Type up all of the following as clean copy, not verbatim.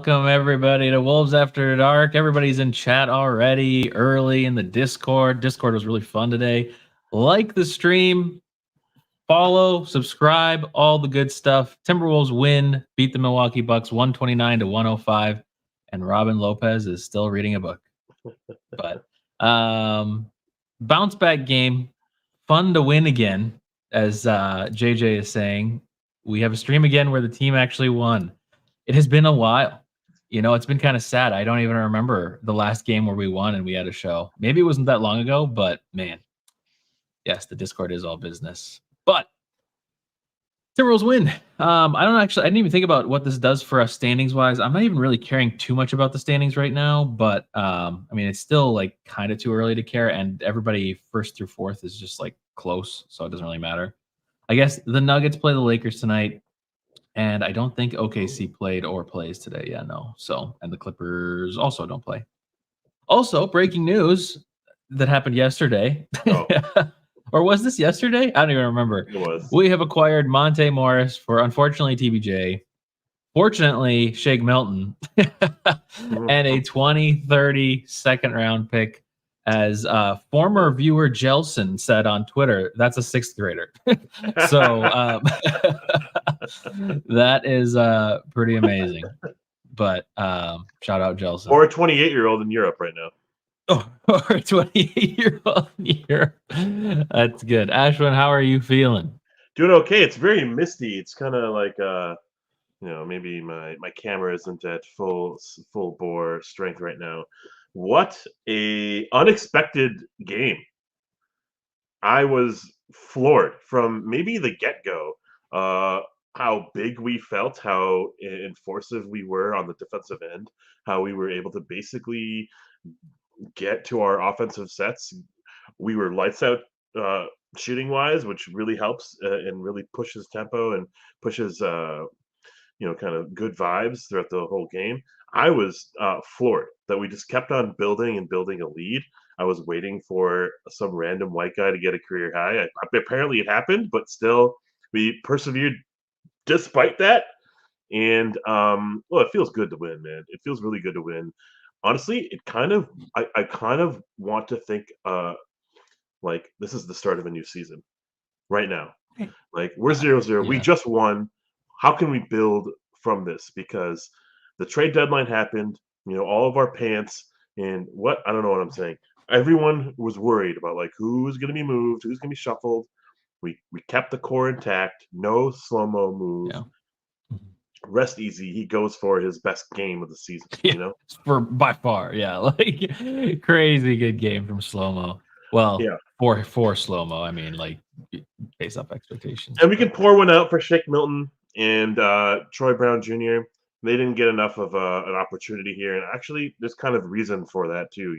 Welcome everybody to Wolves After Dark. Everybody's in chat already early in the Discord. Discord was really fun today. Like the stream, follow, subscribe, all the good stuff. Timberwolves win, beat the Milwaukee Bucks 129-105, and Robin Lopez is still reading a book. But bounce back game, fun to win again, as JJ is saying. We have a stream again where the team actually won. It has been a while. You know, it's been kind of sad. I don't even remember the last game where we won and we had a show. Maybe it wasn't that long ago, but man, yes, the Discord is all business. But Timberwolves win. I didn't even think about what this does for us standings wise. I'm not even really caring too much about the standings right now, but I mean, it's still like kind of too early to care. And everybody first through fourth is just like close. So it doesn't really matter. I guess the Nuggets play the Lakers tonight. And I don't think OKC played or plays today. Yeah, no. So, and the Clippers also don't play. Also, breaking news that happened yesterday. Oh. Or was this yesterday? I don't even remember. It was. We have acquired Monte Morris for, unfortunately, TBJ. Fortunately, Shake Milton. And a 2030 second-round pick. As former viewer Jelson said on Twitter, that's a sixth grader. So that is pretty amazing. But shout out Jelson. Or a 28-year-old in Europe right now. Oh, or a 28-year-old in Europe. That's good. Ashwin, how are you feeling? Doing okay. It's very misty. It's kind of like maybe my camera isn't at full bore strength right now. What a unexpected game. I was floored from maybe the get-go. How big we felt, how enforcing we were on the defensive end, how we were able to basically get to our offensive sets. We were lights out shooting-wise, which really helps and really pushes tempo and pushes kind of good vibes throughout the whole game. I was floored that we just kept on building and building a lead. I was waiting for some random white guy to get a career high. Apparently it happened, but still we persevered despite that. And it feels good to win, man. It feels really good to win. Honestly, I kind of want to think like this is the start of a new season right now. Like we're 0-0. Yeah. We just won. How can we build from this? Because the trade deadline happened, all of our pants and I don't know what I'm saying. Everyone was worried about like who's going to be moved, who's going to be shuffled. We kept the core intact, no slow-mo move. Yeah. Rest easy. He goes for his best game of the season, For by far, yeah. Like crazy good game from slow-mo. Well, yeah. For slow-mo, I mean like based off expectations. And we can pour one out for Shake Milton and Troy Brown Jr. They didn't get enough of an opportunity here, and actually, there's kind of reason for that too.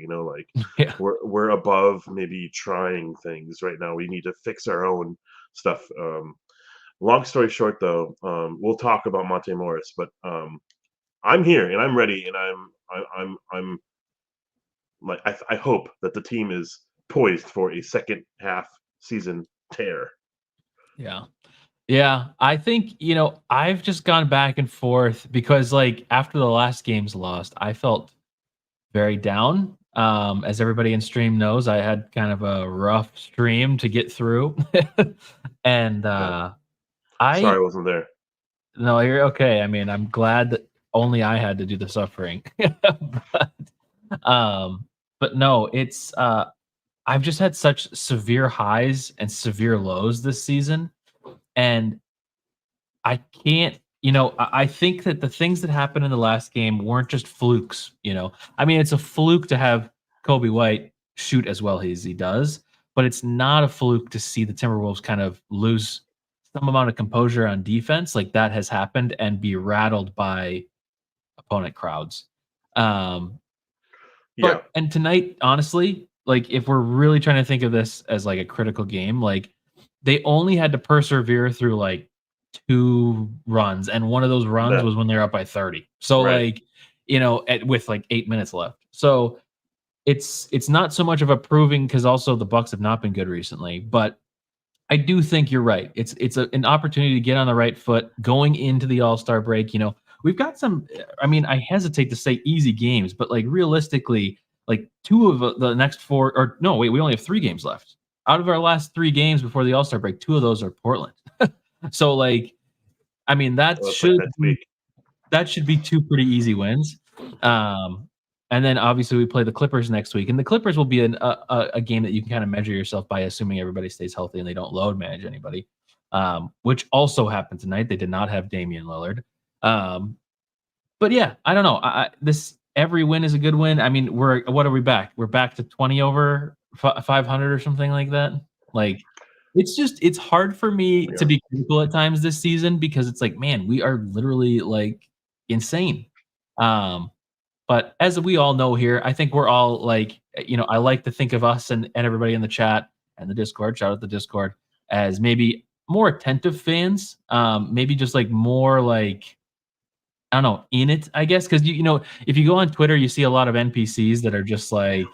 Yeah. we're above maybe trying things right now. We need to fix our own stuff. Long story short, though, we'll talk about Monte Morris, but I'm here and I'm ready, and I'm like I hope that the team is poised for a second half season tear. Yeah. Yeah, I think, I've just gone back and forth because, like, after the last game's lost, I felt very down. As everybody in stream knows, I had kind of a rough stream to get through. And sorry I wasn't there. No, you're okay. I mean, I'm glad that only I had to do the suffering. But no, it's I've just had such severe highs and severe lows this season. And I can't, I think that the things that happened in the last game weren't just flukes, I mean, it's a fluke to have Kobe White shoot as well as he does, but it's not a fluke to see the Timberwolves kind of lose some amount of composure on defense like that has happened and be rattled by opponent crowds. And tonight, honestly, like if we're really trying to think of this as like a critical game, like they only had to persevere through like 2 runs, and one of those runs was when they're up by 30. So right. Like, with like 8 minutes left. So it's not so much of a proving because also the Bucks have not been good recently, but I do think you're right. It's an opportunity to get on the right foot going into the All-Star break. we've got some. I mean, I hesitate to say easy games, but like realistically, like two of the next four, or no, wait, we only have 3 games left. Out of our last 3 games before the All Star break, 2 of those are Portland. So like, I mean, Well, it's like next week. that should be 2 pretty easy wins. Um, and then obviously we play the Clippers next week, and the Clippers will be a game that you can kind of measure yourself by, assuming everybody stays healthy and they don't load manage anybody, which also happened tonight. They did not have Damian Lillard. Um, but yeah, I don't know. This every win is a good win. I mean, what are we back? We're back to 20 over 500 or something like that. Like, it's hard for me to Yeah. be critical at times this season, because it's like, man, we are literally like insane. Um, but as we all know here, I think we're all like, I like to think of us and everybody in the chat and the Discord, shout out the Discord, as maybe more attentive fans. Maybe just like more like, I don't know, in it, I guess, because if you go on Twitter, you see a lot of NPCs that are just like,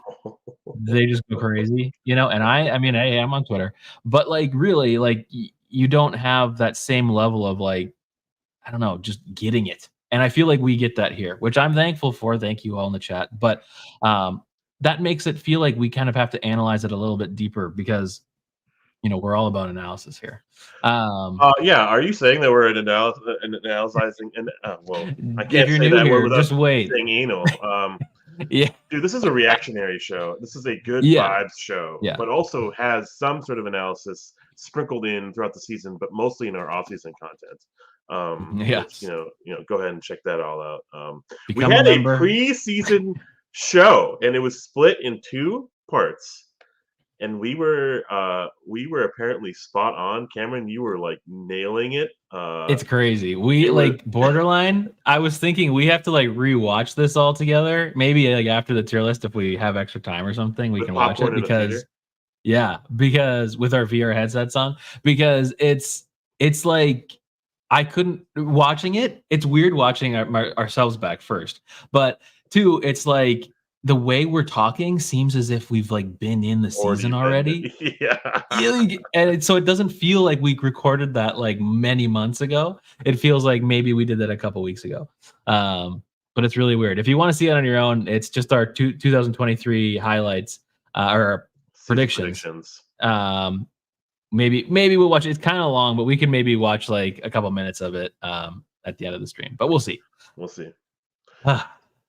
they just go crazy, and I mean, hey, I'm on Twitter, but like really, like you don't have that same level of like, I don't know, just getting it. And I feel like we get that here, which I'm thankful for. Thank you all in the chat. But that makes it feel like we kind of have to analyze it a little bit deeper, because we're all about analysis here. Yeah. Are you saying that we're analyzing? And well, I If can't you're say new that word here, without just wait. saying anal. Yeah, Dude, this is a reactionary show. This is a good yeah, vibes show, yeah. but also has some sort of analysis sprinkled in throughout the season, but mostly in our off-season content. Which Yes. go ahead and check that all out. We Become a had a member. preseason show, and it was split in 2 parts. And we were apparently spot on. Cameron, you were like nailing it. It's crazy. We It was like borderline. I was thinking we have to like rewatch this all together. Maybe like after the tier list, if we have extra time or something, we with can watch popcorn it, in a theater. because yeah, because with our VR headsets on, because it's like I couldn't watching it. It's weird watching ourselves back first, but two, it's like the way we're talking seems as if we've like been in the Already season been already. yeah. Yeah, so it doesn't feel like we recorded that like many months ago. It feels like maybe we did that a couple weeks ago. But it's really weird. If you want to see it on your own, it's just our 2023 highlights, or Season predictions. predictions. Maybe we'll watch it. It's kind of long, but we can maybe watch like a couple minutes of it at the end of the stream. But we'll see. We'll see.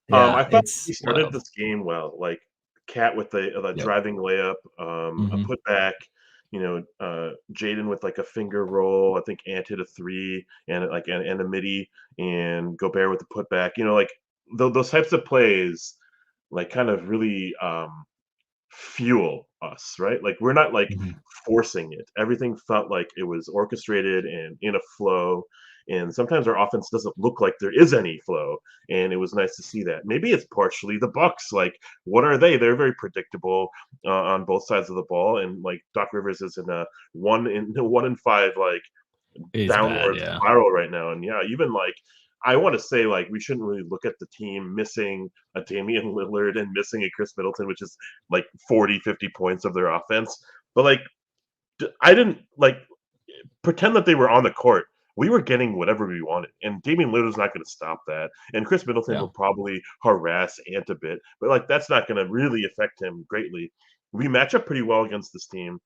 Yeah, I thought we it's started wild. this game well. Like Cat with the Yep. driving layup, a Hmm. putback. Jaden with like a finger roll. I think Ant hit a three and a midi, and Gobert with the putback. Like those types of plays, like kind of really fuel us, right? Like we're not like Hmm. forcing it. Everything felt like it was orchestrated and in a flow. And sometimes our offense doesn't look like there is any flow, and it was nice to see that. Maybe it's partially the Bucks. Like, what are they? They're very predictable on both sides of the ball, and like Doc Rivers is in a 1-in-5 like It's bad. downward Yeah. spiral right now. And yeah, even like I want to say like we shouldn't really look at the team missing a Damian Lillard and missing a Chris Middleton, which is like 40, 50 points of their offense. But like I didn't like pretend that they were on the court. We were getting whatever we wanted, and Damian Lillard's not going to stop that. And Chris Middleton Yeah. will probably harass Ant a bit, but like that's not going to really affect him greatly. We match up pretty well against this team,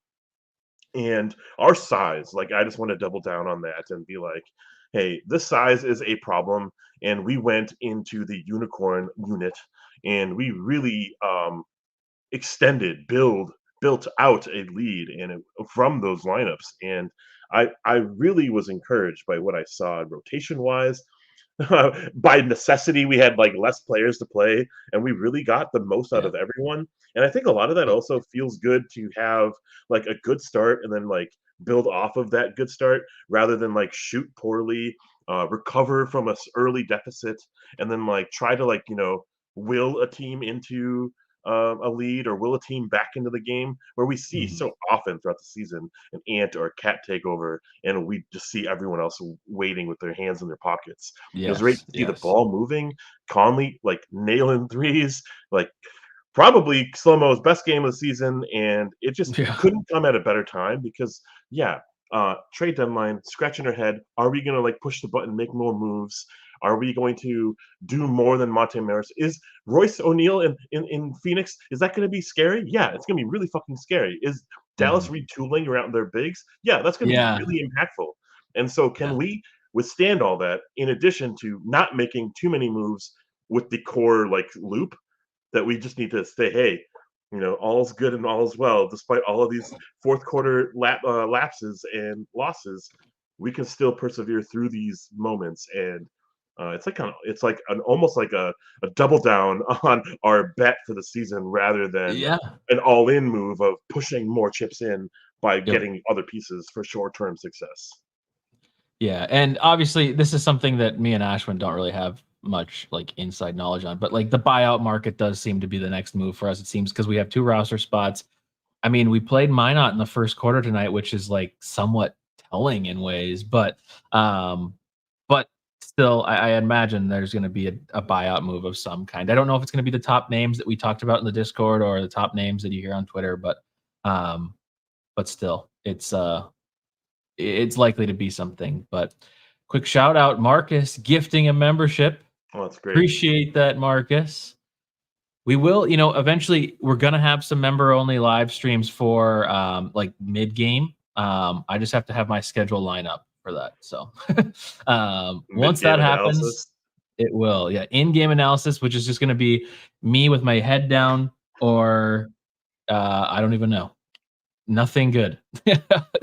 and our size, like I just want to double down on that and be like, hey, this size is a problem. And we went into the unicorn unit, and we really extended, built out a lead from those lineups. And I really was encouraged by what I saw rotation wise. By necessity, we had like less players to play, and we really got the most out Yeah. of everyone. And I think a lot of that also feels good to have like a good start and then like build off of that good start rather than like shoot poorly, recover from a early deficit, and then like try to like will a team into a lead or will a team back into the game where we see Mhm. so often throughout the season an Ant or a Cat take over and we just see everyone else waiting with their hands in their pockets. It was great Yes. to see the Yes. ball moving. Conley like nailing threes, like probably Slow-Mo's best game of the season, and it just Yeah. couldn't come at a better time because yeah, trade deadline, scratching our head, are we gonna like push the button, make more moves? Are we going to do more than Monte Morris? Is Royce O'Neal in Phoenix? Is that going to be scary? Yeah, it's going to be really fucking scary. Is Dallas Mhm. retooling around their bigs? Yeah, that's going to be Yeah. really impactful. And so, Yeah. can we withstand all that in addition to not making too many moves with the core like loop that we just need to say, hey, all's good and all's well, despite all of these fourth quarter lapses and losses, we can still persevere through these moments. And it's like an almost like a double down on our bet for the season rather than Yeah. an all in move of pushing more chips in by Yep. getting other pieces for short term success. Yeah, and obviously this is something that me and Ashwin don't really have much like inside knowledge on, but like the buyout market does seem to be the next move for us. It seems because we have 2 roster spots. I mean, we played Minot in the first quarter tonight, which is like somewhat telling in ways, but still, I imagine there's going to be a buyout move of some kind. I don't know if it's going to be the top names that we talked about in the Discord or the top names that you hear on Twitter, um, but still, it's likely to be something. But quick shout out, Marcus, gifting a membership. Oh, that's great. Appreciate that, Marcus. We will, eventually we're gonna have some member only live streams for like mid game. I just have to have my schedule line up for that. So Mid once game that happens, analysis. it will. Yeah, in-game analysis, which is just gonna be me with my head down, or I don't even know. Nothing good.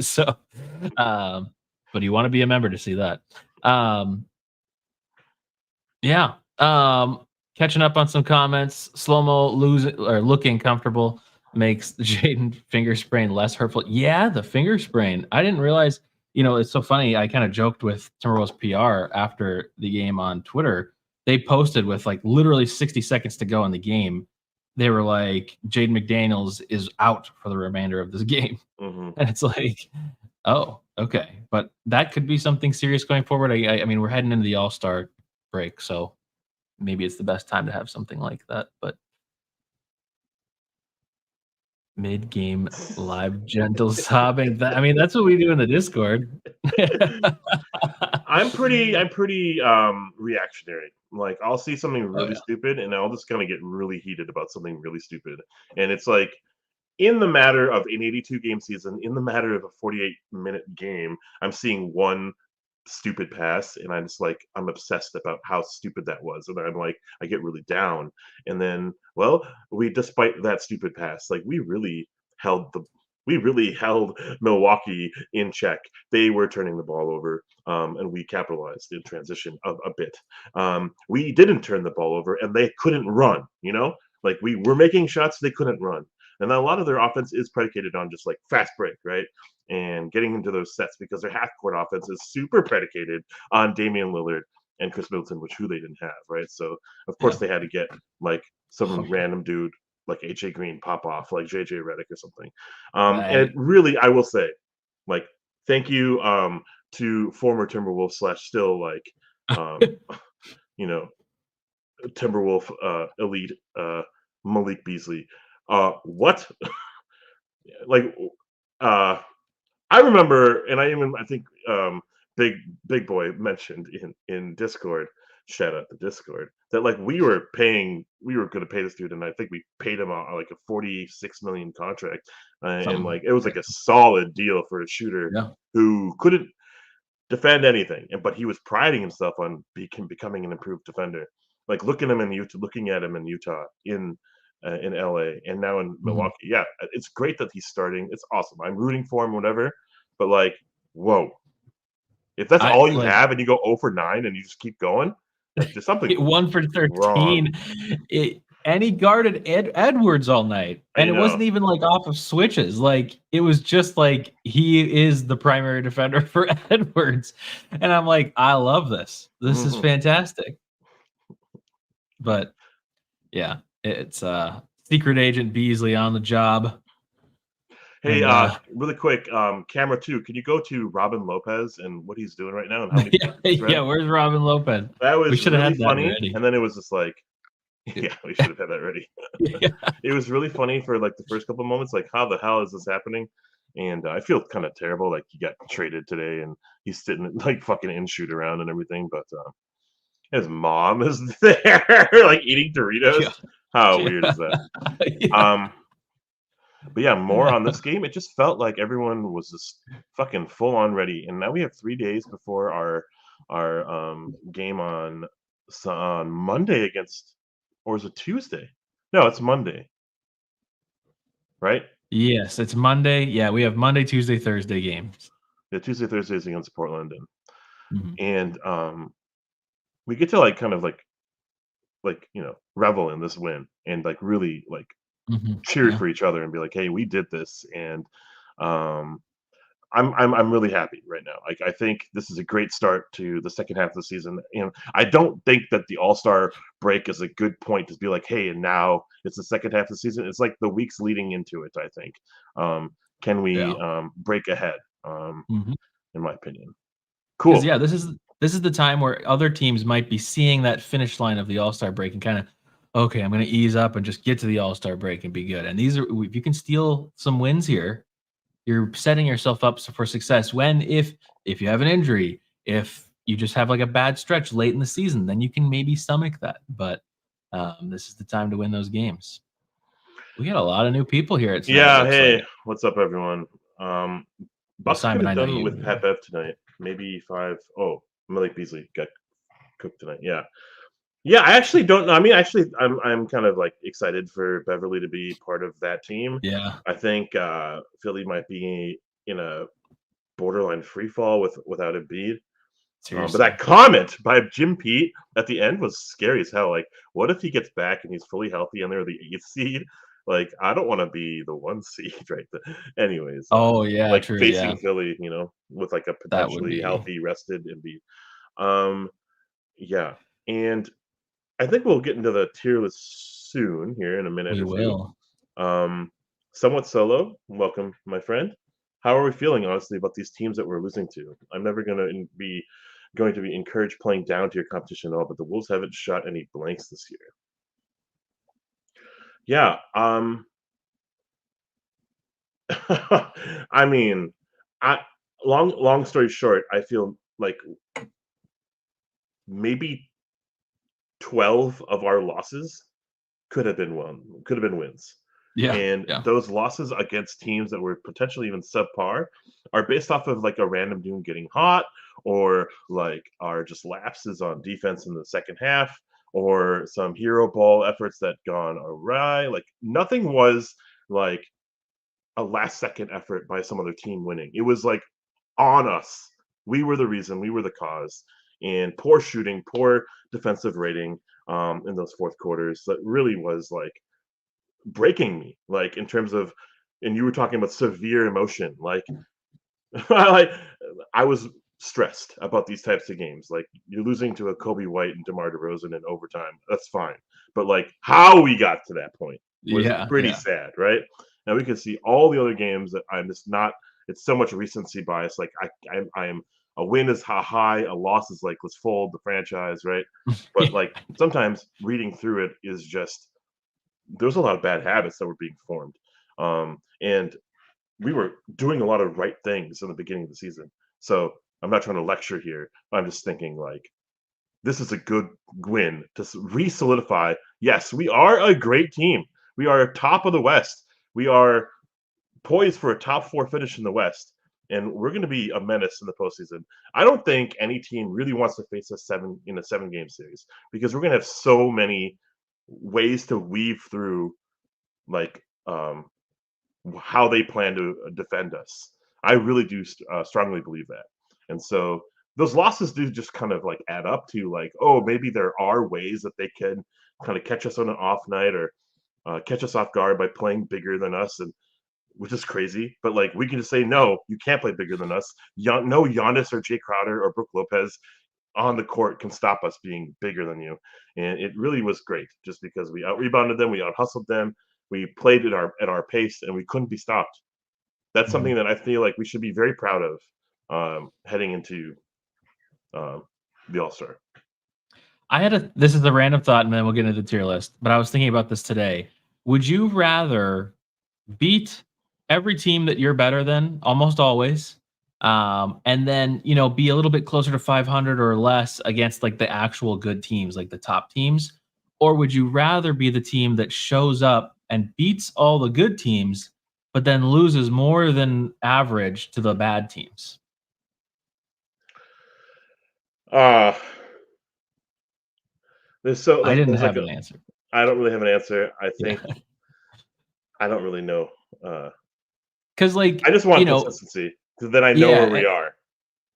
So but you want to be a member to see that. Yeah. Catching up on some comments. Slow-mo losing or looking comfortable makes the Jaden finger sprain less hurtful. Yeah, the finger sprain. I didn't realize, it's so funny. I kind of joked with Timberwolves PR after the game on Twitter. They posted with like literally 60 seconds to go in the game. They were like, Jaden McDaniels is out for the remainder of this game. Hmm. And it's like, oh, okay. But that could be something serious going forward. I mean, we're heading into the All-Star break, so maybe it's the best time to have something like that. But mid-game live gentle sobbing. I mean, that's what we do in the Discord. I'm pretty reactionary. Like I'll see something Oh really yeah. stupid and I'll just kind of get really heated about something really stupid. And it's like in the matter of an 82 game season, in the matter of a 48-minute game, I'm seeing one stupid pass and I'm obsessed about how stupid that was. And I'm like I get really down. And then well, we despite that stupid pass, like held the we really held Milwaukee in check. They were turning the ball over, and we capitalized in transition a bit. We didn't turn the ball over, and they couldn't run. Like we were making shots, they couldn't run. And a lot of their offense is predicated on just like fast break, right? And getting into those sets because their half court offense is super predicated on Damian Lillard and Chris Middleton, which who they didn't have, right? So of course Yeah. they had to get like some Oh, yeah. random dude like AJ Green pop off, like JJ Redick or something. And Right. really, I will say, like, thank you to former Timberwolf slash still like, um, you know, Timberwolf elite Malik Beasley. What? Like, uh, I remember, and I think Big Boy mentioned in Discord. Shout out to Discord that like we were going to pay this dude, and I think we paid him like a 46 million contract, and Something like it was like crazy. a solid deal for a shooter Yeah. who couldn't defend anything, but he was priding himself on becoming an improved defender. Like looking at him in Utah, in LA, and now in Mhm. Milwaukee. Yeah, it's great that he's starting. It's awesome. I'm rooting for him, whatever. But like, whoa, if that's I all you like have and you go 0 for 9 and you just keep going, like there's something 1 for wrong. 13. And he guarded Edwards all night. I And it know. wasn't even like off of switches. Like it was just like he is the primary defender for Edwards. And I'm like, I love this. This is Hmm. fantastic. But yeah, it's secret agent Beasley on the job. Hey, And really quick, camera two. Can you go to Robin Lopez and what he's doing right now and how many yeah, points he's yeah, read? where's Robin Lopez? That We was should have really had that funny, ready. and then it was just like, yeah, we should have had that ready. Yeah. It was really funny for like the first couple moments, like how the hell is this happening? And I feel kind of terrible, like he got traded today, and he's sitting like fucking in shoot around and everything. But His mom is there, like eating Doritos. Yeah. How Yeah. weird is that? Yeah. Um, but yeah, more on this game. It just felt like everyone was just fucking full on ready, and now we have 3 days before our game on Monday against, or is it Tuesday? No, it's Monday, right? Yes, it's Monday. Yeah, we have Monday, Tuesday, Thursday games. Yeah, Tuesday, Thursday is against Portland, Mhm. and we get to like kind of like revel in this win and like really like Mhm. cheer Yeah. for each other and be like, hey, we did this, and um, I'm really happy right now. Like I think this is a great start to the second half of the season. And I don't think that the All-Star break is a good point to be like, hey, and now it's the second half of the season. It's like the weeks leading into it, I think. Um, can we Yeah. break ahead? Um, Mhm. in my opinion. 'Cause, Cool. yeah, this is the time where other teams might be seeing that finish line of the All-Star break and kinda, "Okay, I'm gonna ease up and just get to the All-Star break and be good." And these are if you can steal some wins here, you're setting yourself up for success when if you have an injury, if you just have, like, a bad stretch late in the season, then you can maybe stomach that, but, this is the time to win those games. We got a lot of new people here tonight, it Yeah. looks like. Hey, what's up, everyone? Um, Well, Bucks could Simon, have I know done with you. Pat Bev tonight. Maybe five. Oh, Malik Beasley got cooked tonight. Yeah. Yeah, I actually don't know. I mean, actually, I'm kind of like excited for Beverly to be part of that team. Yeah, I think Philly might be in a borderline free fall without Embiid. But seriously. that comment by Jim Pete at the end was scary as hell. Like, what if he gets back and he's fully healthy and they're the 8th seed? Like, I don't want to be the 1 seed right there. Anyways, Oh, yeah, like true, yeah. facing Philly, with like a That would potentially be healthy, rested Embiid. Um, yeah, and I think we'll get into the tier list soon here in a minute we or two. will. Um, somewhat solo. Welcome, my friend. How are we feeling, honestly, about these teams that we're losing to? I'm never going to be encouraged playing down to your competition at all, but the Wolves haven't shot any blanks this year. Yeah. I mean, I long story short, I feel like maybe 12 of our losses could have been wins. Yeah, And yeah. those losses against teams that were potentially even subpar are based off of like a random dude getting hot, or like are just lapses on defense in the second half, or some hero ball efforts that gone awry. Like nothing was like a last second effort by some other team winning. It was like on us. We were the reason, we were the cause. And poor shooting, poor defensive rating in those fourth quarters that really was like breaking me, like in terms of, and you were talking about severe emotion, like like I was stressed about these types of games. Like you're losing to a Kobe White and DeMar DeRozan in overtime. That's fine, but like how we got to that point was Yeah, pretty yeah. sad, right? And we can see all the other games that I'm just not. It's so much recency bias. Like I am a win is how high, a loss is like let's fold the franchise, right? But like sometimes reading through it is just there's a lot of bad habits that were being formed. And we were doing a lot of right things in the beginning of the season. So I'm not trying to lecture here. I'm just thinking like this is a good win to re-solidify. Yes, we are a great team. We are top of the West. We are poised for a top four finish in the West, and we're going to be a menace in the postseason. I don't think any team really wants to face us in a 7 game series because we're going to have so many ways to weave through like how they plan to defend us. I really do strongly believe that. And so those losses do just kind of like add up to like, oh, maybe there are ways that they can kind of catch us on an off night or catch us off guard by playing bigger than us, and which is crazy. But like we can just say, no, you can't play bigger than us. No Giannis or Jay Crowder or Brook Lopez on the court can stop us being bigger than you. And it really was great just because we out rebounded them, we out hustled them, we played at our pace, and we couldn't be stopped. That's Mhm. something that I feel like we should be very proud of heading into um, the All Star. This is a random thought, and then we'll get into the tier list, but I was thinking about this today. Would you rather beat every team that you're better than almost always, And then be a little bit closer to 500 or less against like the actual good teams, like the top teams? Or would you rather be the team that shows up and beats all the good teams, but then loses more than average to the bad teams? Uh there's so I didn't there's like have a an answer. I don't really have an answer. I Yeah. think I don't really know. Uh Because I like, just want consistency because then I know where yeah, we are.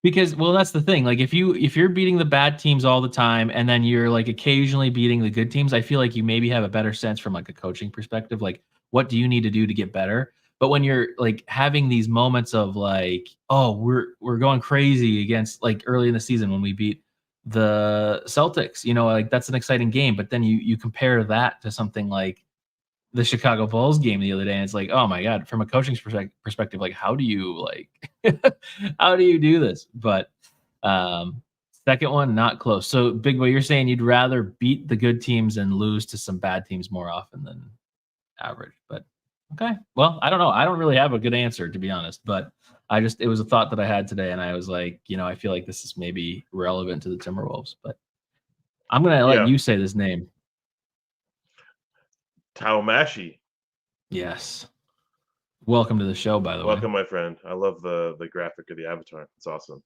because well, that's the thing. Like if you're beating the bad teams all the time and then you're like occasionally beating the good teams, I feel like you maybe have a better sense from like a coaching perspective, like what do you need to do to get better? But when you're like having these moments of like, oh, we're going crazy against like early in the season when we beat the Celtics, like that's an exciting game. But then you compare that to something like the Chicago Bulls game the other day, and it's like, oh my god, from a coaching perspective, like how do you like how do you do this? But um second one, not close. So Big Boy, you're saying you'd rather beat the good teams and lose to some bad teams more often than average. But okay. Well, I don't know. I don't really have a good answer to be honest, but it was a thought that I had today and I was like, I feel like this is maybe relevant to the Timberwolves, but I'm gonna let Yeah, you say this name. Taumashi. Yes. Welcome to the show, by the way. Welcome, my friend. I love the graphic of the avatar. It's awesome.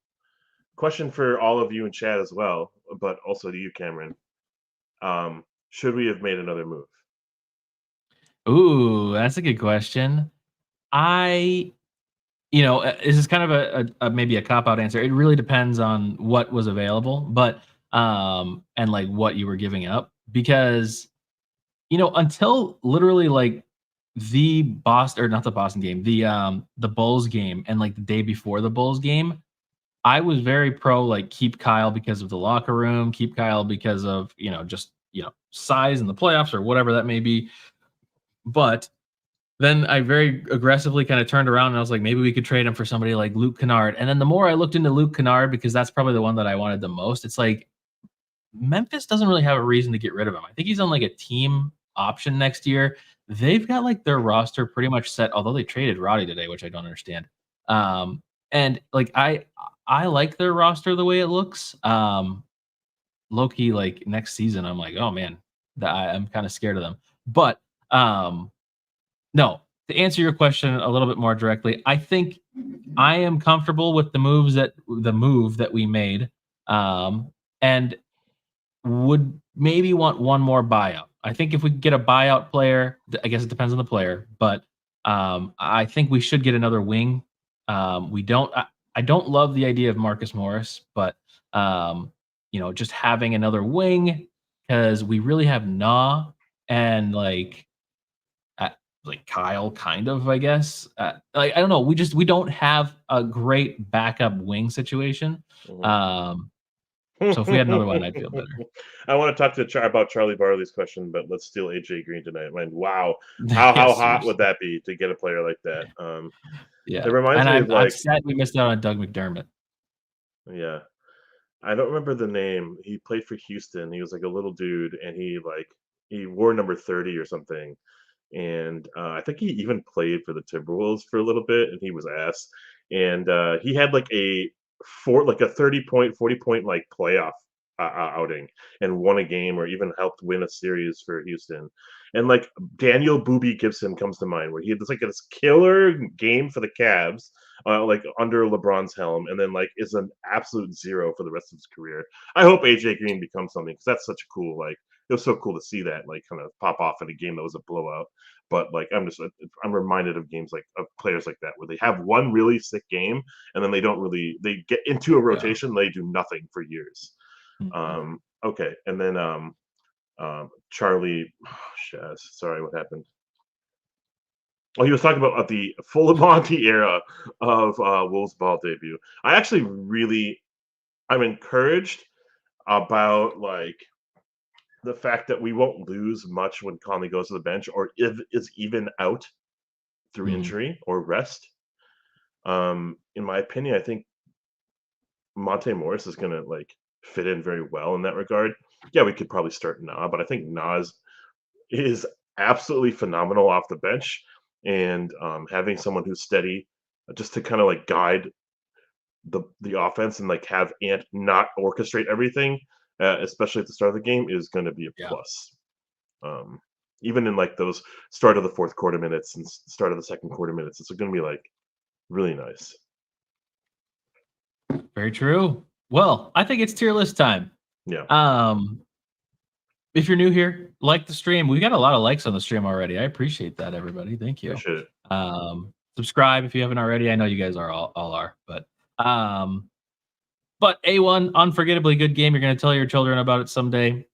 Question for all of you in chat as well, but also to you, Cameron. Should we have made another move? Ooh, that's a good question. I, this is kind of a maybe a cop out answer. It really depends on what was available, but and like what you were giving up because until literally like the Boston or not the Boston game, the Bulls game and like the day before the Bulls game, I was very pro like keep Kyle because of the locker room, keep Kyle because of, just, size in the playoffs or whatever that may be. But then I very aggressively kind of turned around and I was like, maybe we could trade him for somebody like Luke Kennard. And then the more I looked into Luke Kennard, because that's probably the one that I wanted the most, it's like Memphis doesn't really have a reason to get rid of him. I think he's on like a team option next year. They've got like their roster pretty much set, although they traded Roddy today, which I don't understand. And like I like their roster the way it looks. Low key, like next season, I'm like, oh man, I'm kind of scared of them. But no, to answer your question a little bit more directly, I think I am comfortable with the move that we made, and would maybe want one more buyout. I think if we get a buyout player, I guess it depends on the player, but I think we should get another wing. We don't. I don't love the idea of Marcus Morris, but just having another wing because we really have Nah and uh, like Kyle, kind of, I guess. Like I don't know. We don't have a great backup wing situation. Mhm. Um, so if we had another one, I'd feel better. I want to talk to about Charlie Barley's question, but let's steal AJ Green tonight. I mean, wow, how Yes, hot would seriously. that be to get a player like that? It Yeah, reminds and me of I'm like, sad we missed out on Doug McDermott. yeah, I don't remember the name. He played for Houston. He was like a little dude, and he wore number 30 or something. And I think he even played for the Timberwolves for a little bit, and he was ass. And he had like a 30 point, 40 point like playoff outing, and won a game, or even helped win a series for Houston. And like Daniel Booby Gibson comes to mind, where he had this killer game for the Cavs, like under LeBron's helm, and then like is an absolute zero for the rest of his career. I hope AJ Green becomes something because that's such a cool like. It was so cool to see that like kind of pop off in a game that was a blowout. But like I'm reminded of games like of players like that where they have one really sick game and then they get into a Yeah. rotation, they do nothing for years. Mhm. Okay, and then Charlie, sorry, what happened? Oh, he was talking about the full Monty era of Wolves ball debut. I'm encouraged about like the fact that we won't lose much when Conley goes to the bench or if is even out through Mhm. injury or rest. In my opinion, I think Monte Morris is gonna like fit in very well in that regard. Yeah, we could probably start Na, but I think Nas is absolutely phenomenal off the bench, and having someone who's steady, just to kind of like guide. the offense and like have Ant not orchestrate everything, especially at the start of the game, is going to be a Yeah, plus. Um, Even in like those start of the fourth quarter minutes and start of the second quarter minutes, it's going to be like really nice. very true. Well, I think it's tier list time. Yeah, Um, if you're new here, like the stream. We got a lot of likes on the stream already. I appreciate that, everybody. Thank you. appreciate it. Subscribe if you haven't already. I know you guys are all are, um, but A1, unforgettably good game. You're going to tell your children about it someday.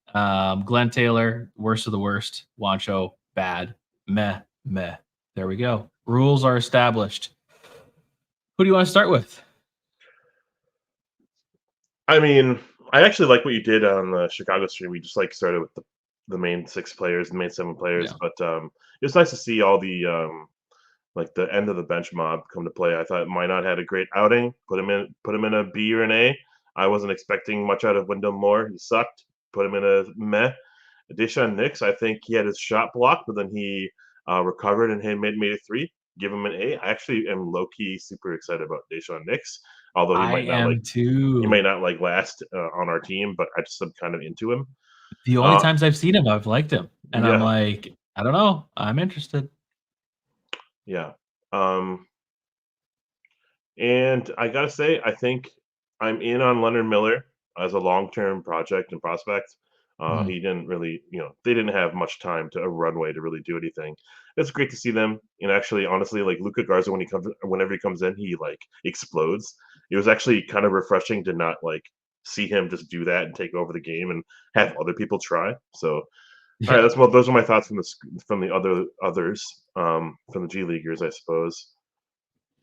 Glenn Taylor, worst of the worst. Wancho, bad. Meh, meh. There we go. Rules are established. Who do you want to start with? I mean, I actually like what you did on the Chicago stream. We just like started with the main six players, the main seven players, Yeah. but it's nice to see all the like the end of the bench mob come to play. I thought Minot had a great outing. Put him in a B or an A. I wasn't expecting much out of Wyndham Moore. He sucked. Put him in a meh. Deshaun Nix, I think he had his shot blocked, but then he recovered and made a three. Give him an A. I actually am low key super excited about Deshaun Nix, although I am he might too. not like last on our team, but I just am kind of into him. The only Uh, times I've seen him, I've liked him. And I'm yeah, like, I don't know. I'm interested. yeah. Um, And I gotta say, I think I'm in on Leonard Miller as a long-term project and prospect. Mhm. He didn't really, they didn't have much time to a runway to really do anything. It's great to see them. And actually, honestly, like Luca Garza, whenever he comes in, he like explodes. It was actually kind of refreshing to not like see him just do that and take over the game and have other people try. So, all right, Yeah. those are my thoughts from the others from the G Leaguers, I suppose.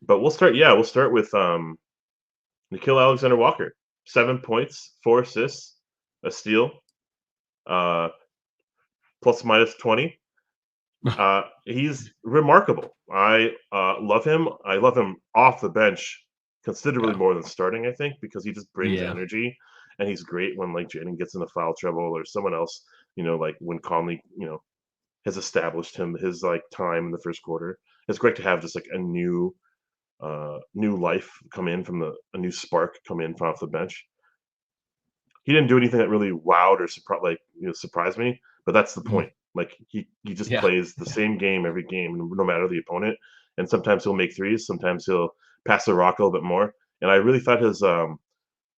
But we'll start. Yeah, we'll start with Nikhil Alexander Walker, 7 points, 4 assists, a steal, uh, plus minus 20. He's remarkable. I love him. I love him off the bench considerably Yeah. more than starting, I think, because he just brings Yeah. energy. And he's great when like Jaden gets into foul trouble or someone else, like when Conley, has established his like time in the first quarter. It's great to have just like a new life come in from a new spark come in from off the bench. He didn't do anything that really wowed or surprised me, but that's the Mhm. point. Like he just Yeah. plays the same game every game, no matter the opponent. And sometimes he'll make threes, sometimes he'll pass the rock a little bit more. And I really thought his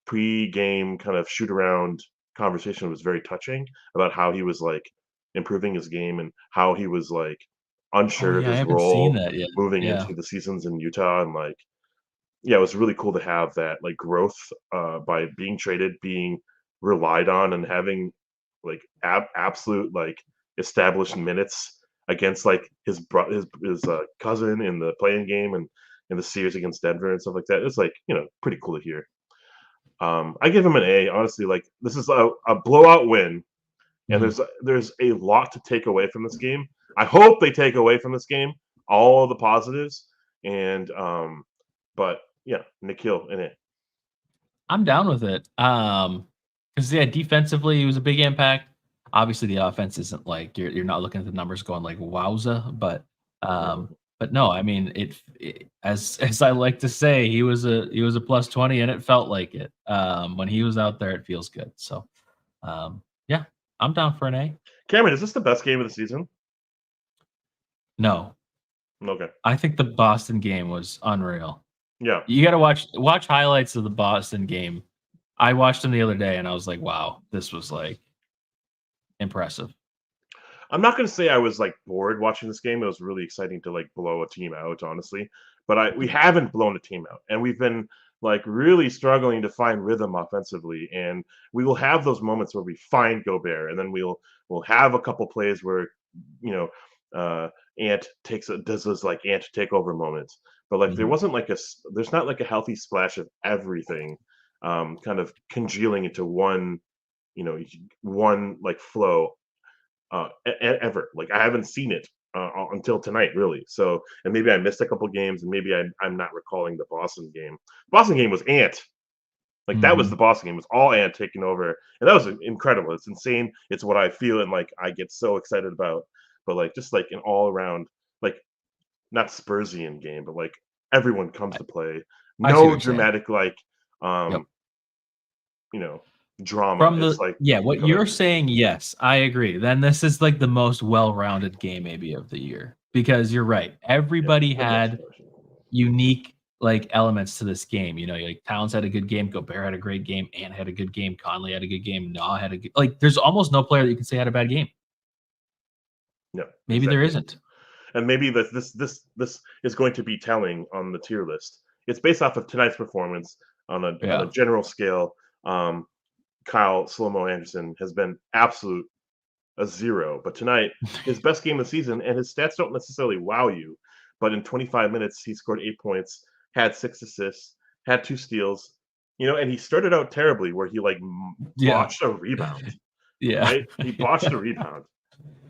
pre-game kind of shoot around conversation was very touching about how he was like improving his game and how he was like Oh, unsure of yeah, I his haven't seen role that yet. moving Yeah. into the seasons in Utah and like yeah, it was really cool to have that like growth by being traded, being relied on, and having like absolute like established minutes against like his cousin in the playing game and in the series against Denver and stuff like that. It's like pretty cool to hear. I give him an A. Honestly, like this is a blowout win, and Mhm. there's a lot to take away from this game. I hope they take away from this game all the positives, and but yeah, Nikhil in it. I'm down with it. Because yeah, defensively, it was a big impact. Obviously, the offense isn't like you're not looking at the numbers going like wowza, Mhm. but no, I mean it as I like to say, he was a plus 20 and it felt like it. When he was out there, it feels good. So yeah, I'm down for an A. Cameron, is this the best game of the season? No, Okay, I think the Boston game was unreal. yeah. You got to watch highlights of the Boston game. I watched them the other day and I was like, wow, this was like impressive. I'm not gonna say I was like bored watching this game. It was really exciting to like blow a team out, honestly. But we Mhm. haven't blown a team out, and we've been like really struggling to find rhythm offensively. And we will have those moments where we find Gobert, and then we'll have a couple plays where you know Ant does those like Ant takeover moments. But like there Mhm. wasn't like there's not like a healthy splash of everything kind of congealing into you know one like flow ever. Like I haven't seen it until tonight, really. So, and maybe I missed a couple games, and maybe I'm not recalling the Boston game. Boston game was Ant. Like that was the Mhm. Boston game. It was all Ant taking over, and that was incredible. It's insane. It's what I feel, and like I get so excited about. But like just like an all around, like not Spursian game, but like everyone comes I to play. I see what No you're saying. dramatic like, Yep. um, you know, drama. From It's the like, yeah, what go ahead. you're saying, yes, I agree. Then this is like the most well-rounded game maybe of the year because you're right. Yeah, Everybody for the most had part. unique like elements to this game. You know, like Towns had a good game, Gobert had a great game, Ant had a good game, Conley had a good game, Nah had a good like there's almost no player that you can say had a bad game. Yeah, Maybe there exactly. isn't. And maybe this is going to be telling on the tier list. It's based off of tonight's performance on a Yeah. general scale. Um, Kyle Slomo Anderson has been absolute a zero, but tonight his best game of the season, and his stats don't necessarily wow you. But in 25 minutes, he scored 8 points, had 6 assists, had 2 steals. And he started out terribly, where he like Yeah. botched a rebound. Yeah. Right? He botched a rebound.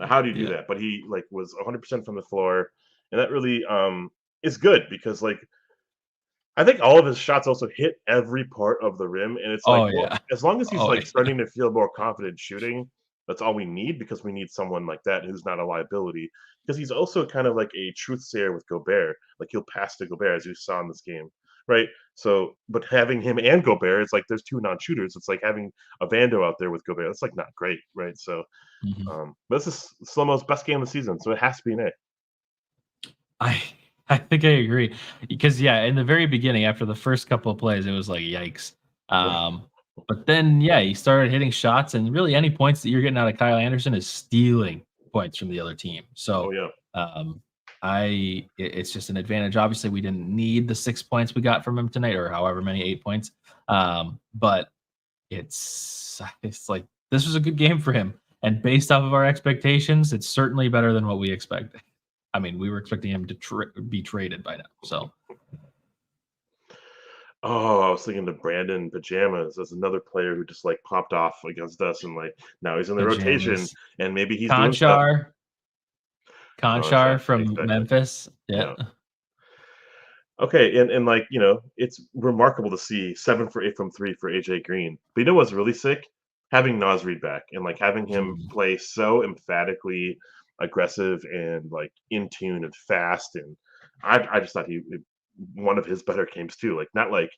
How do you do Yeah. that? But he like was 100% from the floor, and that really is good because like I think all of his shots also hit every part of the rim, and it's like, Oh, well, yeah. as long as he's Oh, like yeah. starting to feel more confident shooting, that's all we need because we need someone like that who's not a liability. Because he's also kind of like a truth sayer with Gobert. Like he'll pass to Gobert as you saw in this game, right? So, but having him and Gobert, it's like there's two non-shooters. It's like having a Vando out there with Gobert. That's like not great, right? So, Mhm. but this is Slomo's best game of the season, so it has to be an A. I I think I agree because yeah, in the very beginning, after the first couple of plays, it was like yikes. Right. But then yeah, he started hitting shots, and really any points that you're getting out of Kyle Anderson is stealing points from the other team. Oh So yeah. um, it's just an advantage. Obviously, we didn't need the 6 points we got from him tonight, or however many 8 points. But it's like this was a good game for him, and based off of our expectations, it's certainly better than what we expected. I mean, we were expecting him to be traded by now. So Oh, I was thinking of Brandon Pajamas as another player who just like popped off against us, and like now he's in the rotation, pajamas, and maybe he's doing stuff. Conchar, Conchar, Conchar from exactly. Memphis. Yeah, Yeah. Okay, and like it's remarkable to see 7 for 8 from three for AJ Green. But you know what's really sick? Having Nas Reed back and like having him Mhm. play so emphatically aggressive and like in tune and fast, and I just thought he one of his better games too. Like not like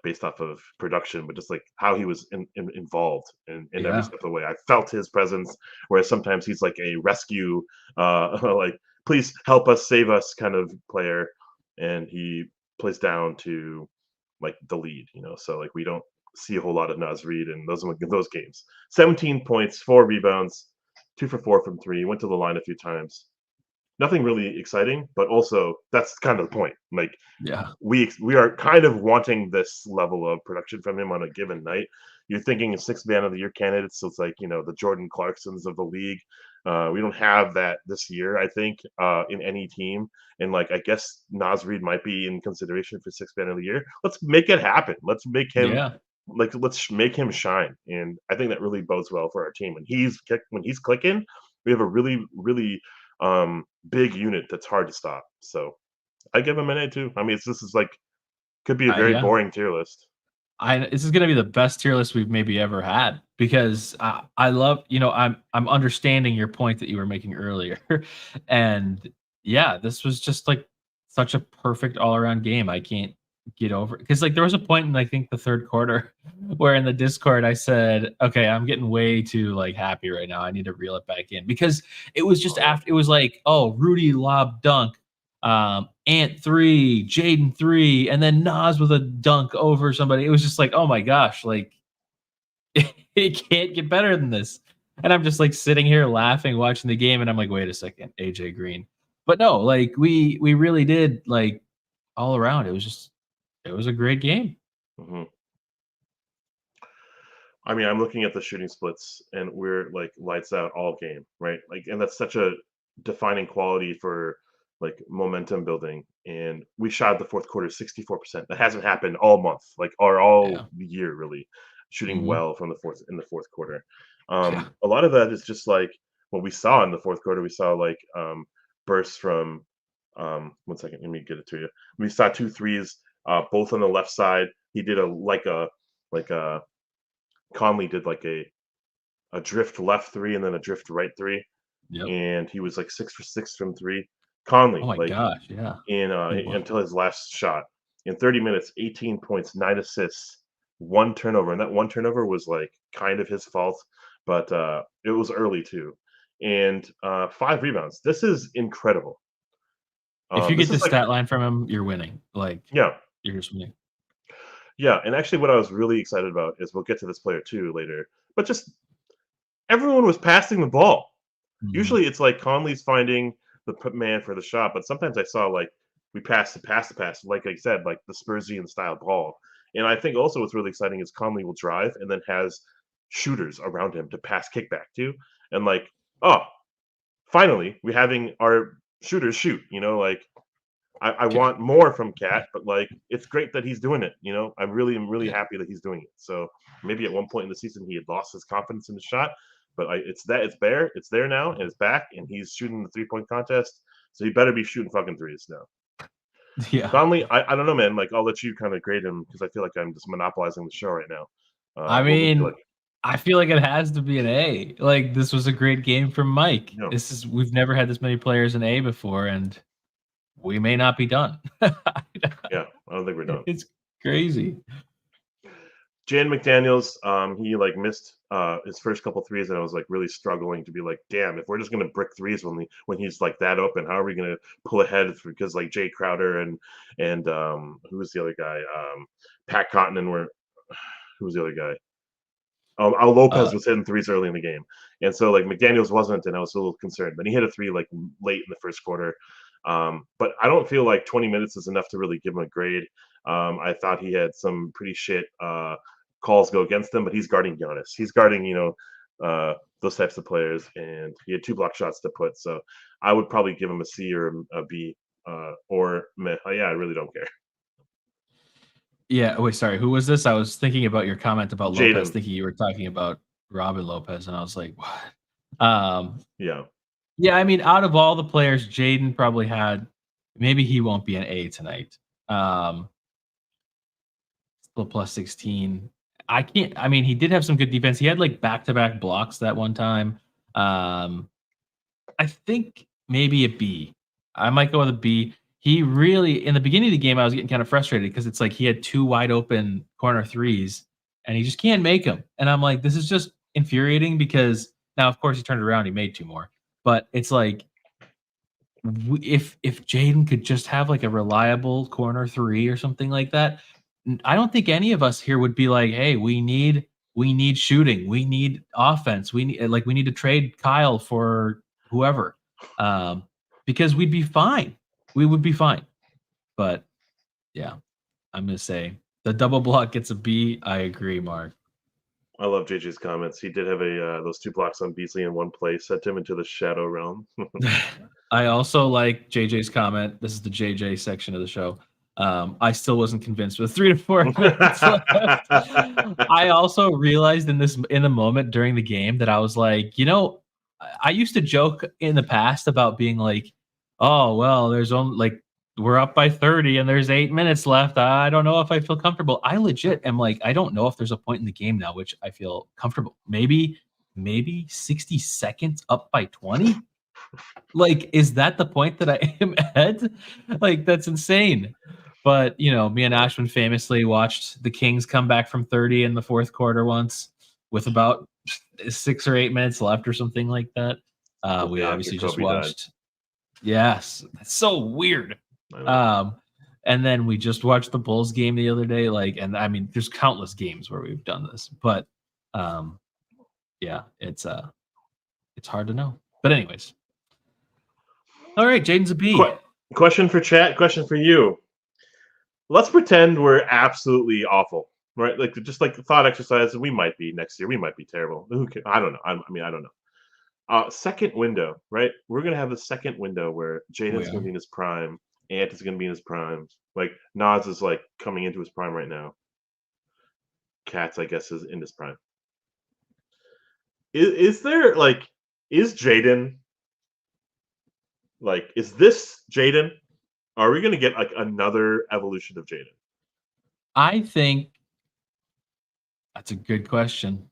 based off of production, but just like how he was involved in every Yeah, step of the way. I felt his presence, whereas sometimes he's like a rescue, like please help us, save us kind of player, and he plays down to like the lead. So like we don't see a whole lot of Nas Reed in those games. 17 points, 4 rebounds, 2 for 4 from three. Went to the line a few times. Nothing really exciting, but also that's kind of the point. Like yeah, we are kind of wanting this level of production from him on a given night. You're thinking a sixth man of the year candidates, so it's like the Jordan Clarksons of the league. We don't have that this year, I think, in any team. And like I guess Nas Reed might be in consideration for sixth man of the year. Let's make it happen. yeah. Let's make him shine. And I think that really bodes well for our team. When he's clicking, we have a really, really big unit that's hard to stop. So I give him an A too. I mean, this is like could be a very Yeah. boring tier list. I This is gonna be the best tier list we've maybe ever had because I love I'm understanding your point that you were making earlier, and yeah, this was just like such a perfect all around game. I can't get over because like there was a point in I think the third quarter where in the Discord I said, okay, I'm getting way too like happy right now. I need to reel it back in because it was just Oh yeah. after it was like oh Rudy lob dunk Ant 3, Jaden 3, and then Nas with a dunk over somebody. It was just like, oh my gosh, like it can't get better than this. And I'm just like sitting here laughing, watching the game, and I'm like, wait a second, AJ Green. But no, like we really did like all around. It was a great game. hmm I mean, I'm looking at the shooting splits, and we're like lights out all game, right? Like, and that's such a defining quality for like momentum building. And we shot the fourth quarter 64%. That hasn't happened all month, like or all Yeah. year, really. Shooting Hmm. well from the fourth quarter. Yeah. A lot of that is just like what we saw in the fourth quarter. We saw like bursts from. One second, let me get it to you. We saw two threes, both on the left side. He did a Conley did like a drift left three and then a drift right three, Yep. and he was like 6 for 6 from three. Oh Conley, my like gosh. Yeah. in He was. until his last shot. in 30 minutes, 18 points, 9 assists, 1 turnover, and that 1 turnover was, like, kind of his fault, but, it was early too, and, 5 rebounds. This is incredible. If you This get is this like stat line from him, you're winning. Like, yeah, you're just winning. yeah, and actually what I was really excited about is we'll get to this player too later, but just everyone was passing the ball. Mhm. Usually it's like Conley's finding the man for the shot, but sometimes I saw like we pass, like I said, like the Spursian style ball. And I think also what's really exciting is Conley will drive and then has shooters around him to pass kickback to. And like, oh, finally, we're having our shooters shoot, like I Yeah. want more from Cat, but like it's great that he's doing it. I'm really Yeah. happy that he's doing it. So maybe at one point in the season he had lost his confidence in the shot, but it's there now, and it's back, and he's shooting the 3-point contest. So he better be shooting fucking threes now. Yeah. Conley, I don't know, man. Like I'll let you kind of grade him because I feel like I'm just monopolizing the show right now. I What would you like? mean, I feel like it has to be an A. Like, this was a great game from Mike. No, We've never had this many players in A before, and we may not be done. yeah, I don't think we're done. It's crazy. Jan McDaniels, he like missed his first couple threes, and I was like really struggling to be like, damn, if we're just gonna brick threes when he's like that open, how are we gonna pull ahead? Because like Jay Crowder and who was the other guy? Pat Connaughton were who was the other guy? Al Uh, Lopez was hitting threes early in the game, and so like McDaniels wasn't, and I was a little concerned. Then he hit a three like late in the first quarter, but I don't feel like 20 minutes is enough to really give him a grade. I thought he had some pretty shit calls go against him, but he's guarding Giannis. He's guarding those types of players, and he had 2 block shots to put. So I would probably give him a C or a B or meh. Yeah, I really don't care. yeah. Wait, sorry. Who was this? I was thinking about your comment about Lopez, Jaden, thinking you were talking about Robin Lopez, and I was like, what? Um, yeah, yeah, I mean, out of all the players, Jaden probably had maybe he won't be an A tonight. Um, Still plus 16. I mean, he did have some good defense. He had like back-to-back blocks that one time. Um, I think maybe a B. I might go with a B. He really in the beginning of the game, I was getting kind of frustrated because it's like he had 2 wide open corner threes and he just can't make them. And I'm like, this is just infuriating because now, of course, he turned around, he made 2 more. But it's like if Jaden could just have like a reliable corner 3 or something like that, I don't think any of us here would be like, "Hey, we need shooting, we need offense, we need to trade Kyle for whoever," um, because we'd be fine. We would be fine. But yeah, I'm gonna say the double block gets a B. I agree, Mark. I love JJ's comments. He did have a those 2 blocks on Beasley in one play, sent him into the shadow realm. I also like JJ's comment. This is the JJ section of the show. I still wasn't convinced with 3 to 4 minutes left. I also realized in the moment during the game that I was like, I used to joke in the past about being like, oh well, there's only like we're up by 30 and there's 8 minutes left. I don't know if I feel comfortable. I legit am like, I don't know if there's a point in the game now which I feel comfortable. Maybe 60 seconds up by 20. Like, is that the point that I am at? Like, that's insane. But, me and Ashwin famously watched the Kings come back from 30 in the fourth quarter once with about 6 or 8 minutes left or something like that. The We day after obviously just Kobe died. watched. Yes, that's so weird. I know. Um, and then we just watched the Bulls game the other day, like, and I mean, there's countless games where we've done this, but, um, yeah, it's hard to know. But anyways, all right, Jaden's a B. Question for chat, question for you. Let's pretend we're absolutely awful, right? Like just like the thought exercise, we might be next year. We might be terrible. Who can, I don't know. I mean, I don't know. Second window, right? We're gonna have the second window where We Jaden's gonna are. be in his prime, Ant is gonna be in his prime. Like Nas is like coming into his prime right now. Cats, I guess, is in his prime. Is there like is Jaden like is this Jaden? Are we gonna get like another evolution of Jaden? I think that's a good question.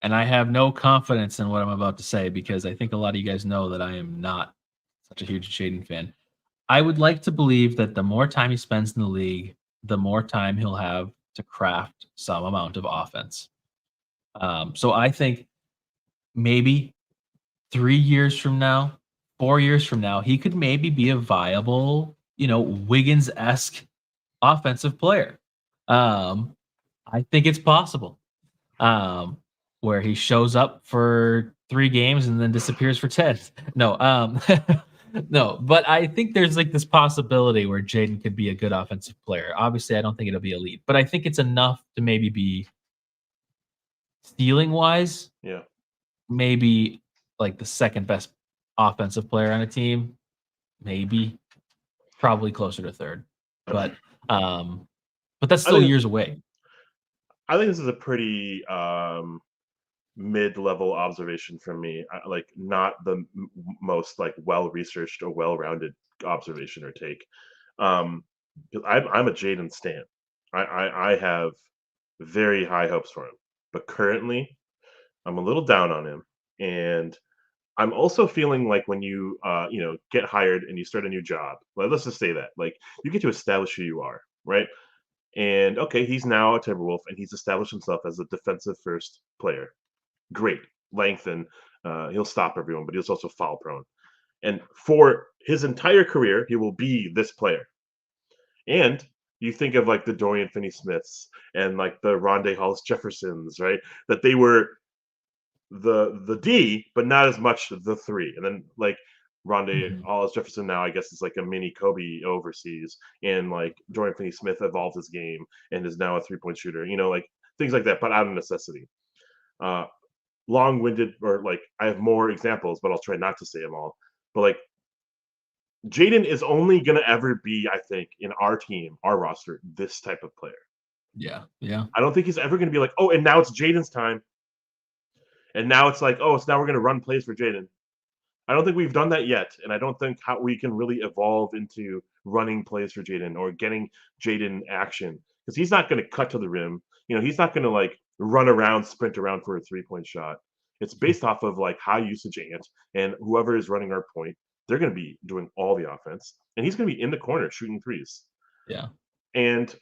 And I have no confidence in what I'm about to say because I think a lot of you guys know that I am not such a huge Jaden fan. I would like to believe that the more time he spends in the league, the more time he'll have to craft some amount of offense. So I think maybe 3 years from now, 4 years from now, he could maybe be a viable, Wiggins-esque offensive player. Um, I think it's possible, where he shows up for 3 games and then disappears for 10. No, no, but I think there's, like, this possibility where Jaden could be a good offensive player. Obviously, I don't think it'll be elite, but I think it's enough to maybe be stealing-wise, Yeah. maybe, like, the 2nd best offensive player on a team, maybe, probably closer to 3rd, but, um, but that's I still think years away. I think this is a pretty mid-level observation from me. Like not the most like well-researched or well-rounded observation or take. 'Cause I'm a Jaden stan. I have very high hopes for him, but currently I'm a little down on him, and I'm also feeling like when you get hired and you start a new job. Well, let's just say that like you get to establish who you are, right? And okay, he's now a Timberwolf, and he's established himself as a defensive first player. Great length, and he'll stop everyone, but he's also foul prone. And for his entire career, he will be this player. And you think of like the Dorian Finney-Smiths and like the Rondé Hollis Jeffersons, right? That they were the D, but not as much the three. And then like Rondé Mhm. Hollis Jefferson now, I guess, is like a mini Kobe overseas, and like Dorian Finney-Smith evolved his game and is now a 3-point shooter. Like things like that, but out of necessity. Uh, Long-winded, or like I have more examples, but I'll try not to say them all. But like Jaden is only gonna ever be, I think, in our team, our roster, this type of player. Yeah, yeah. I don't think he's ever gonna be like, oh, and now it's Jaden's time, and now it's like, oh, it's now we're gonna run plays for Jaden. I don't think we've done that yet, and I don't think how we can really evolve into running plays for Jaden or getting Jaden action because he's not going to cut to the rim. He's not going to like run around, sprint around for a 3-point shot. It's based off of like high usage and whoever is running our point, they're going to be doing all the offense, and he's going to be in the corner shooting threes. Yeah. And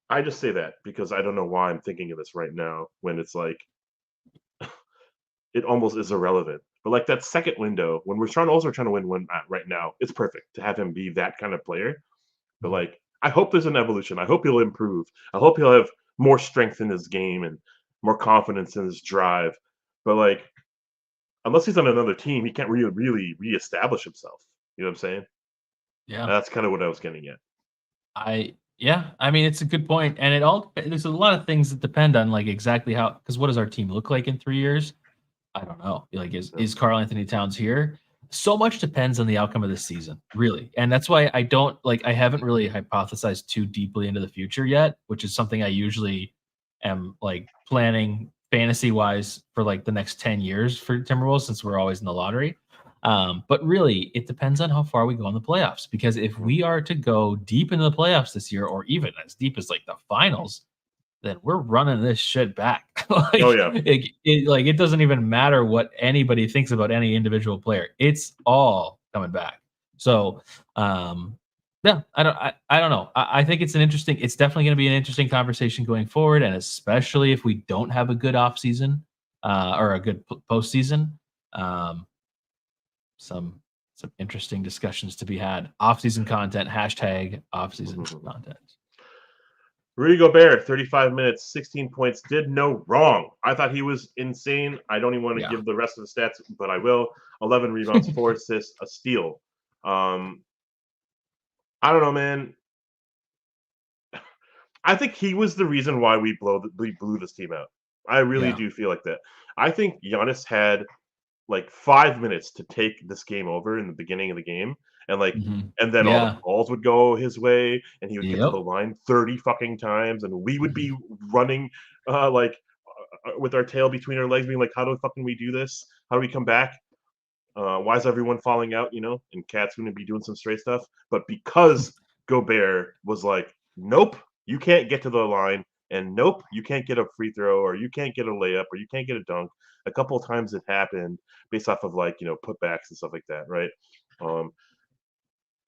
I just say that because I don't know why I'm thinking of this right now when it's like it almost is irrelevant. But like that second window, when we're trying to win one right now, it's perfect to have him be that kind of player. But Mhm. like, I hope there's an evolution. I hope he'll improve. I hope he'll have more strength in his game and more confidence in his drive. But like, unless he's on another team, he can't really reestablish himself. You know what I'm saying? Yeah. That's kind of what I was getting at. Yeah, I mean, it's a good point, and there's a lot of things that depend on, like, exactly how. Because what does our team look like in 3 years? I don't know. Like, Yeah. is Karl Anthony Towns here? So much depends on the outcome of this season, really, and that's why I don't like, I haven't really hypothesized too deeply into the future yet, which is something I usually am, like, planning fantasy-wise for, like, the next 10 years for Timberwolves since we're always in the lottery. But really, it depends on how far we go in the playoffs, because if Mhm. we are to go deep into the playoffs this year or even as deep as, like, the finals, then we're running this shit back. Oh Like, yeah. it doesn't even matter what anybody thinks about any individual player. It's all coming back. So, um, yeah, I don't know. I think it's definitely gonna be an interesting conversation going forward, and especially if we don't have a good offseason, or a good postseason. Um, some interesting discussions to be had. Offseason content, hashtag offseason Mhm. content. Rudy Gobert, 35 minutes, 16 points, did no wrong. I thought he was insane. I don't even want to Yeah. give the rest of the stats, but I will. 11 rebounds, 4 assists, a steal. Um, I don't know, man. I think he was the reason why we blew this team out. I really Yeah. do feel like that. I think Giannis had like 5 minutes to take this game over in the beginning of the game, and like, Mhm. and then all the Yeah. calls would go his way, and he would get to the Yep. line 30 fucking times, and we would be Mhm. running like with our tail between our legs, being like, "How do fucking we do this? How do we come back? Why is everyone falling out?" And Cat's going to be doing some straight stuff, but because Gobert was like, "Nope, you can't get to the line." And nope, you can't get a free throw, or you can't get a layup, or you can't get a dunk. A couple of times it happened based off of like putbacks and stuff like that, right? Um,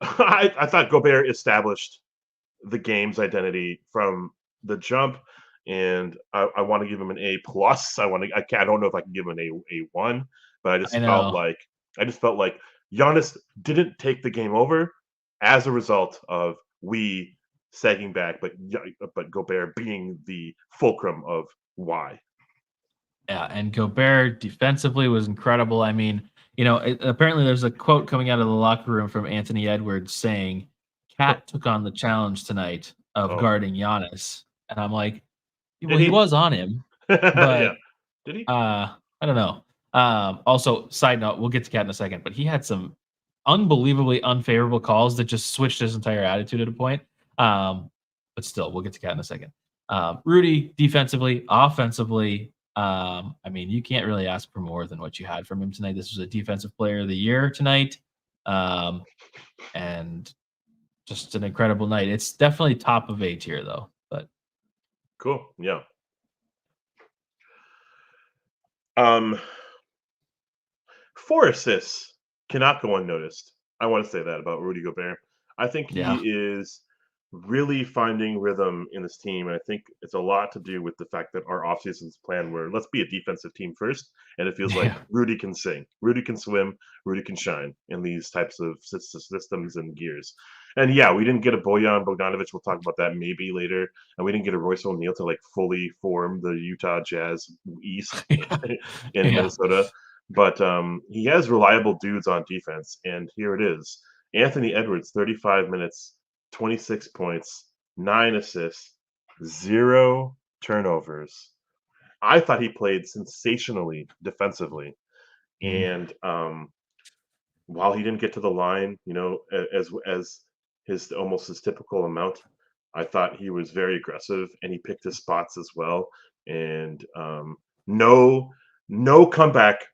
I thought Gobert established the game's identity from the jump, and I want to give him an A plus. I don't know if I can give him an A1, but I know. I just felt like Giannis didn't take the game over as a result of we sagging back, but Gobert being the fulcrum of why. Yeah, and Gobert defensively was incredible. I mean, apparently there's a quote coming out of the locker room from Anthony Edwards saying, "Cat took on the challenge tonight of Oh, guarding Giannis," and I'm like, did well, he he? was on him, Yeah, but did he? I don't know. Also, side note, we'll get to Cat in a second, but he had some unbelievably unfavorable calls that just switched his entire attitude at a point. But still, we'll get to Cat in a second. Rudy, defensively, offensively, I mean, you can't really ask for more than what you had from him tonight. This was a defensive player of the year tonight. Um, and just an incredible night. It's definitely top of A tier though. But Cool. Yeah. Um, 4 assists cannot go unnoticed. I want to say that about Rudy Gobert. I think he yeah. is really finding rhythm in this team. And I think it's a lot to do with the fact that our offseason's plan were let's be a defensive team first. And it feels like Yeah. Rudy can sing, Rudy can swim, Rudy can shine in these types of systems and gears. And yeah, we didn't get a Bojan Bogdanovic. We'll talk about that maybe later. And we didn't get a Royce O'Neal to like fully form the Utah Jazz East Yeah. in Yeah. Minnesota. But he has reliable dudes on defense, and here it is. Anthony Edwards, 35 minutes, 26 points, 9 assists, 0 turnovers. I thought he played sensationally defensively, Mm. and while he didn't get to the line, as his almost his typical amount, I thought he was very aggressive and he picked his spots as well. And no, no comeback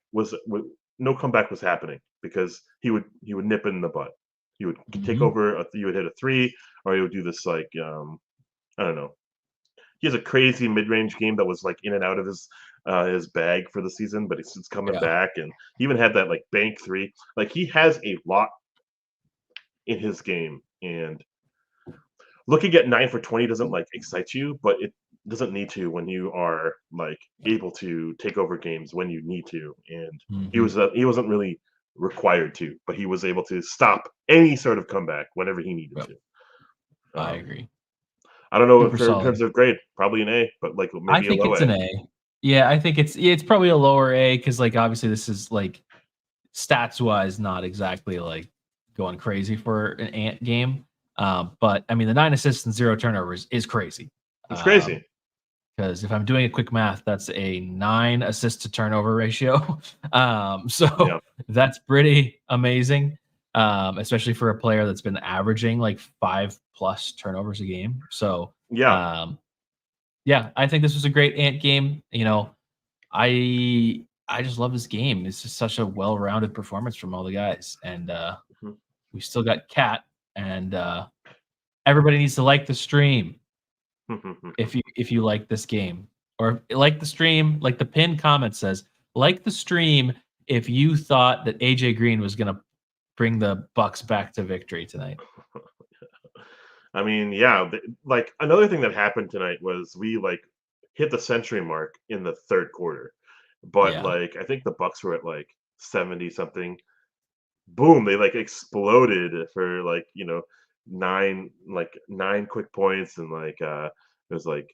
no comeback was happening because he would nip it in the butt. He would take Mhm. over. You would hit a three, or he would do this like I don't know. He has a crazy mid-range game that was like in and out of his bag for the season, but it's coming Yeah. back, and he even had that like bank three. Like he has a lot in his game, and looking at 9 for 20 doesn't like excite you, but it doesn't need to when you are like able to take over games when you need to. And Mhm. he wasn't really required to, but he was able to stop any sort of comeback whenever he needed Yep. to. I Um, agree. I don't know Super if in solid. terms of grade, probably an A, but like I maybe a think low it's A. an A. Yeah, I think it's probably a lower A because like obviously this is like stats wise not exactly like going crazy for an Ant game. But I mean the 9 assists and 0 turnovers is crazy. It's crazy. Because if I'm doing a quick math, that's a 9 assist to turnover ratio. So Yeah, that's pretty amazing, especially for a player that's been averaging like 5+ turnovers a game. So yeah. um, yeah, I think this was a great Ant game. I just love this game. It's just such a well-rounded performance from all the guys, and Mhm. we still got Cat, and everybody needs to like the stream if you like this game, or like the stream, like the pinned comment says, like the stream if you thought that AJ Green was gonna bring the Bucks back to victory tonight. I mean, yeah, like another thing that happened tonight was we like hit the century mark in the third quarter, but Yeah, like I think the Bucks were at like 70 something. Boom, they like exploded for like nine quick points, and like it was like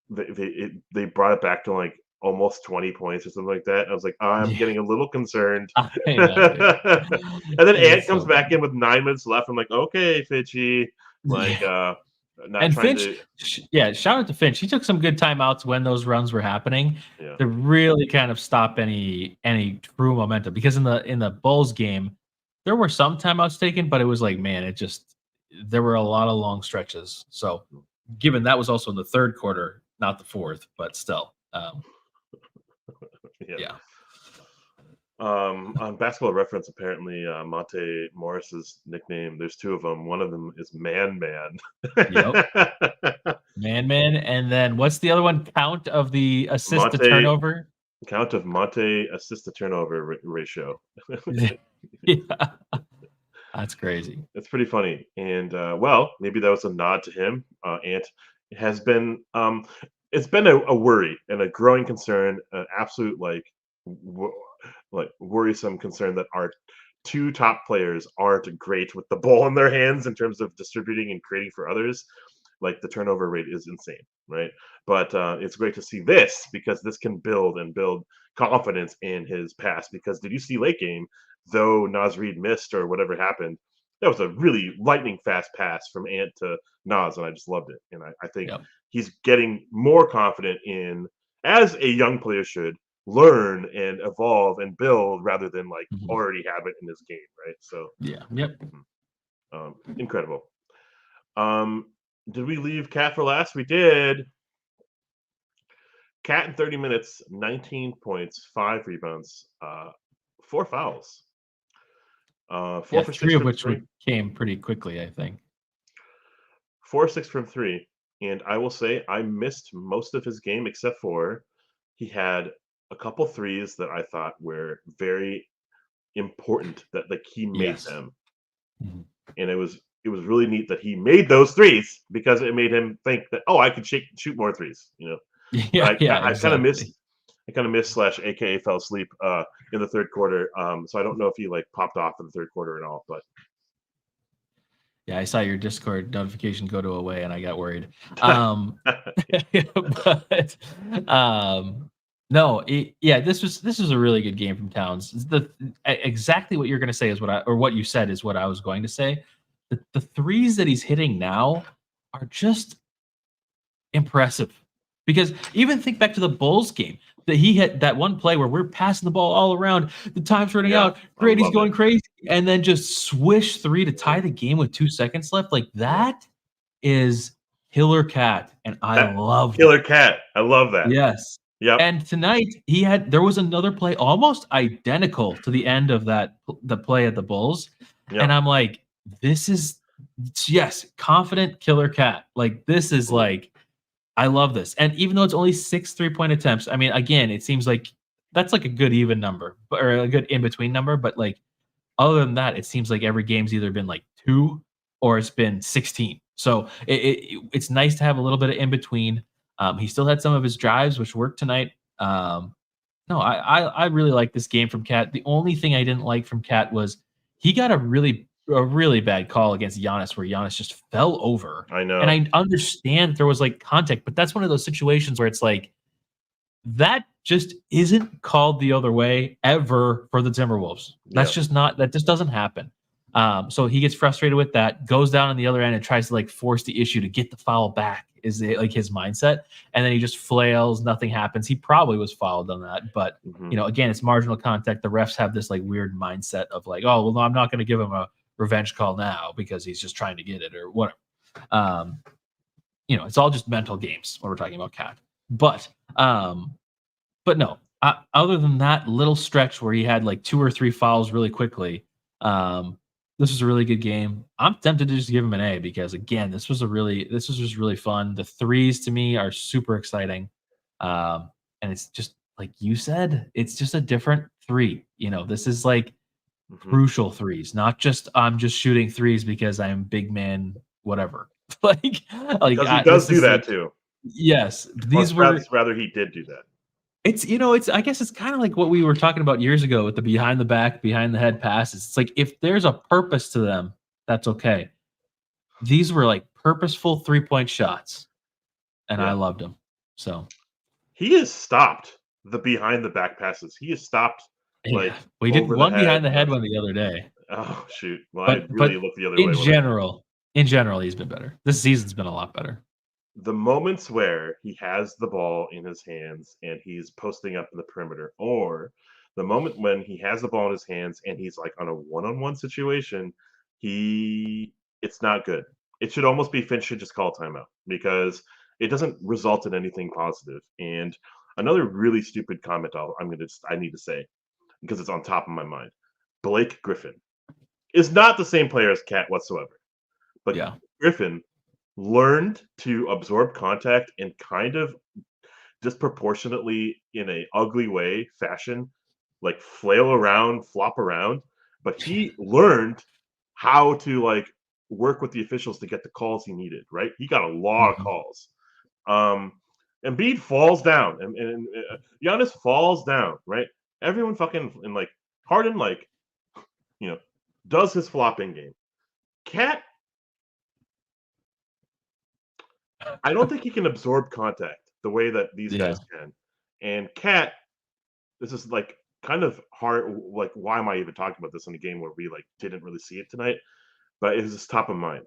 they brought it back to like almost 20 points or something like that. I was like, I'm yeah, getting a little concerned. I know, dude. And then Ant It's comes so back in funny. with 9 minutes left. I'm like, okay, Fitchy, like Yeah. not And trying Finch, to. yeah, shout out to Finch. He took some good timeouts when those runs were happening Yeah. to really kind of stop any true momentum. Because in the Bulls game, there were some timeouts taken, but it was like, man, it just there were a lot of long stretches. So, given that was also in the third quarter, not the fourth, but still, Yeah. yeah, On Basketball Reference, apparently Monte Morris's nickname. There's two of them. One of them is Man Man. yep, man, and then what's the other one? Count of the assist to Monte turnover. count of Monte assist to turnover ratio. Yeah, That's crazy. It's pretty funny, and well, maybe that was a nod to him. Ant has been it's been a worry and a growing concern, an absolute w- like worrisome concern that our two top players aren't great with the ball in their hands in terms of distributing and creating for others. Like the turnover rate is insane, right? But it's great to see this because this can build and build confidence in his pass. Because did you see late game? Though Nas Reed missed or whatever happened, that was a really lightning fast pass from Ant to Nas, and I just loved it. And I think Yep. he's getting more confident in, as a young player should, learn and evolve and build rather than like Mhm. already have it in his game, right? So Yeah. Yep. incredible. Um, did we leave Cat for last? We did. Cat in 30 minutes, 19 points, 5 rebounds, 4 fouls, four Yeah. for Three six of from which three. came pretty quickly, I think. 4 6 from three. And I will say I missed most of his game except for he had a couple threes that I thought were very important that like he made Yes. them. Mhm. And it was really neat that he made those threes because it made him think that, oh, I could shoot more threes, you know. Yeah. But Yeah. I kind of Exactly. missed slash aka fell asleep in the third quarter. So I don't know if he like popped off in the third quarter and all, but Yeah, I saw your Discord notification go to away, and I got worried. Um, but no, yeah, this was a really good game from Towns. Exactly what you're going to say is what you said is what I was going to say. The threes that he's hitting now are just impressive. Because even think back to the Bulls game that he had that one play where we're passing the ball all around, the time's running yeah, out, I Grady's love it. going crazy, and then just swish three to tie Mhm. the game with 2 seconds left. Like Yeah, that is killer cat, and I that love that. killer cat. I love that. Yes. Yep. And tonight there was another play almost identical to the end of the play at the Bulls. And Yep. I'm like, this is yes, confident killer cat. Like this is Mhm. like I love this. And even though it's only 6 3-point attempts, I mean, again, it seems like that's like a good even number, or a good in between number. But like other than that, it seems like every game's either been like 2 or it's been 16. So it's nice to have a little bit of in between. He still had some of his drives, which worked tonight. No, I really like this game from Cat. The only thing I didn't like from Cat was he got a really bad call against Giannis where Giannis just fell over. I And know. I understand there was like contact, but that's one of those situations where it's like that just isn't called the other way ever for the Timberwolves. Yeah. That just doesn't happen. So he gets frustrated with that, goes down on the other end and tries to like force the issue to get the foul back. Is it like his mindset? And then he just flails, nothing happens. He probably was fouled on that, but Hmm. again, it's marginal contact. The refs have this like weird mindset of like, oh, well, no, I'm not going to give him a revenge call now because he's just trying to get it or whatever. Um, it's all just mental games when we're talking about Cat. But um, but no, other than that little stretch where he had like 2 or 3 fouls really quickly, um, this was a really good game. I'm tempted to just give him an A because again, this was just really fun. The threes to me are super exciting. And it's just like you said, it's just a different 3. This is like Hmm. crucial threes, not just I'm just shooting threes because I'm big man, whatever. like Because he does this do is that like too. yes, Or these perhaps were rather he did do that. it's I guess it's kind of like what we were talking about years ago with the behind the back, behind the head passes. It's like if there's a purpose to them, that's okay. These were like purposeful 3-point shots, and I Yeah. loved them. So He has stopped the behind the back passes. He has stopped yeah, like we did over the one head. behind the head one the other day, Oh shoot. Well, I but really looked the other in way when I general, in general, he's been better. This season's been a lot better. the moments where he has the ball in his hands and he's posting up in the perimeter, or the moment when he has the ball in his hands and he's like on a one-on-one situation, he it's not good. It should almost be Finch should just call a timeout because it doesn't result in anything positive. And another really stupid comment I need to say because it's on top of my mind. Blake Griffin is not the same player as Cat whatsoever. But Yeah, Griffin learned to absorb contact and kind of disproportionately in a ugly way fashion, like flail around, flop around. But he learned how to like work with the officials to get the calls he needed. Right, he got a lot of Mhm. calls. Embiid falls down, and Giannis falls down. Right, everyone fucking and like Harden like does his flopping game. Cat, I don't think he can absorb contact the way that these Yeah. guys can. And Cat, this is like kind of hard. Like, why am I even talking about this in a game where we like didn't really see it tonight? But it is just top of mind.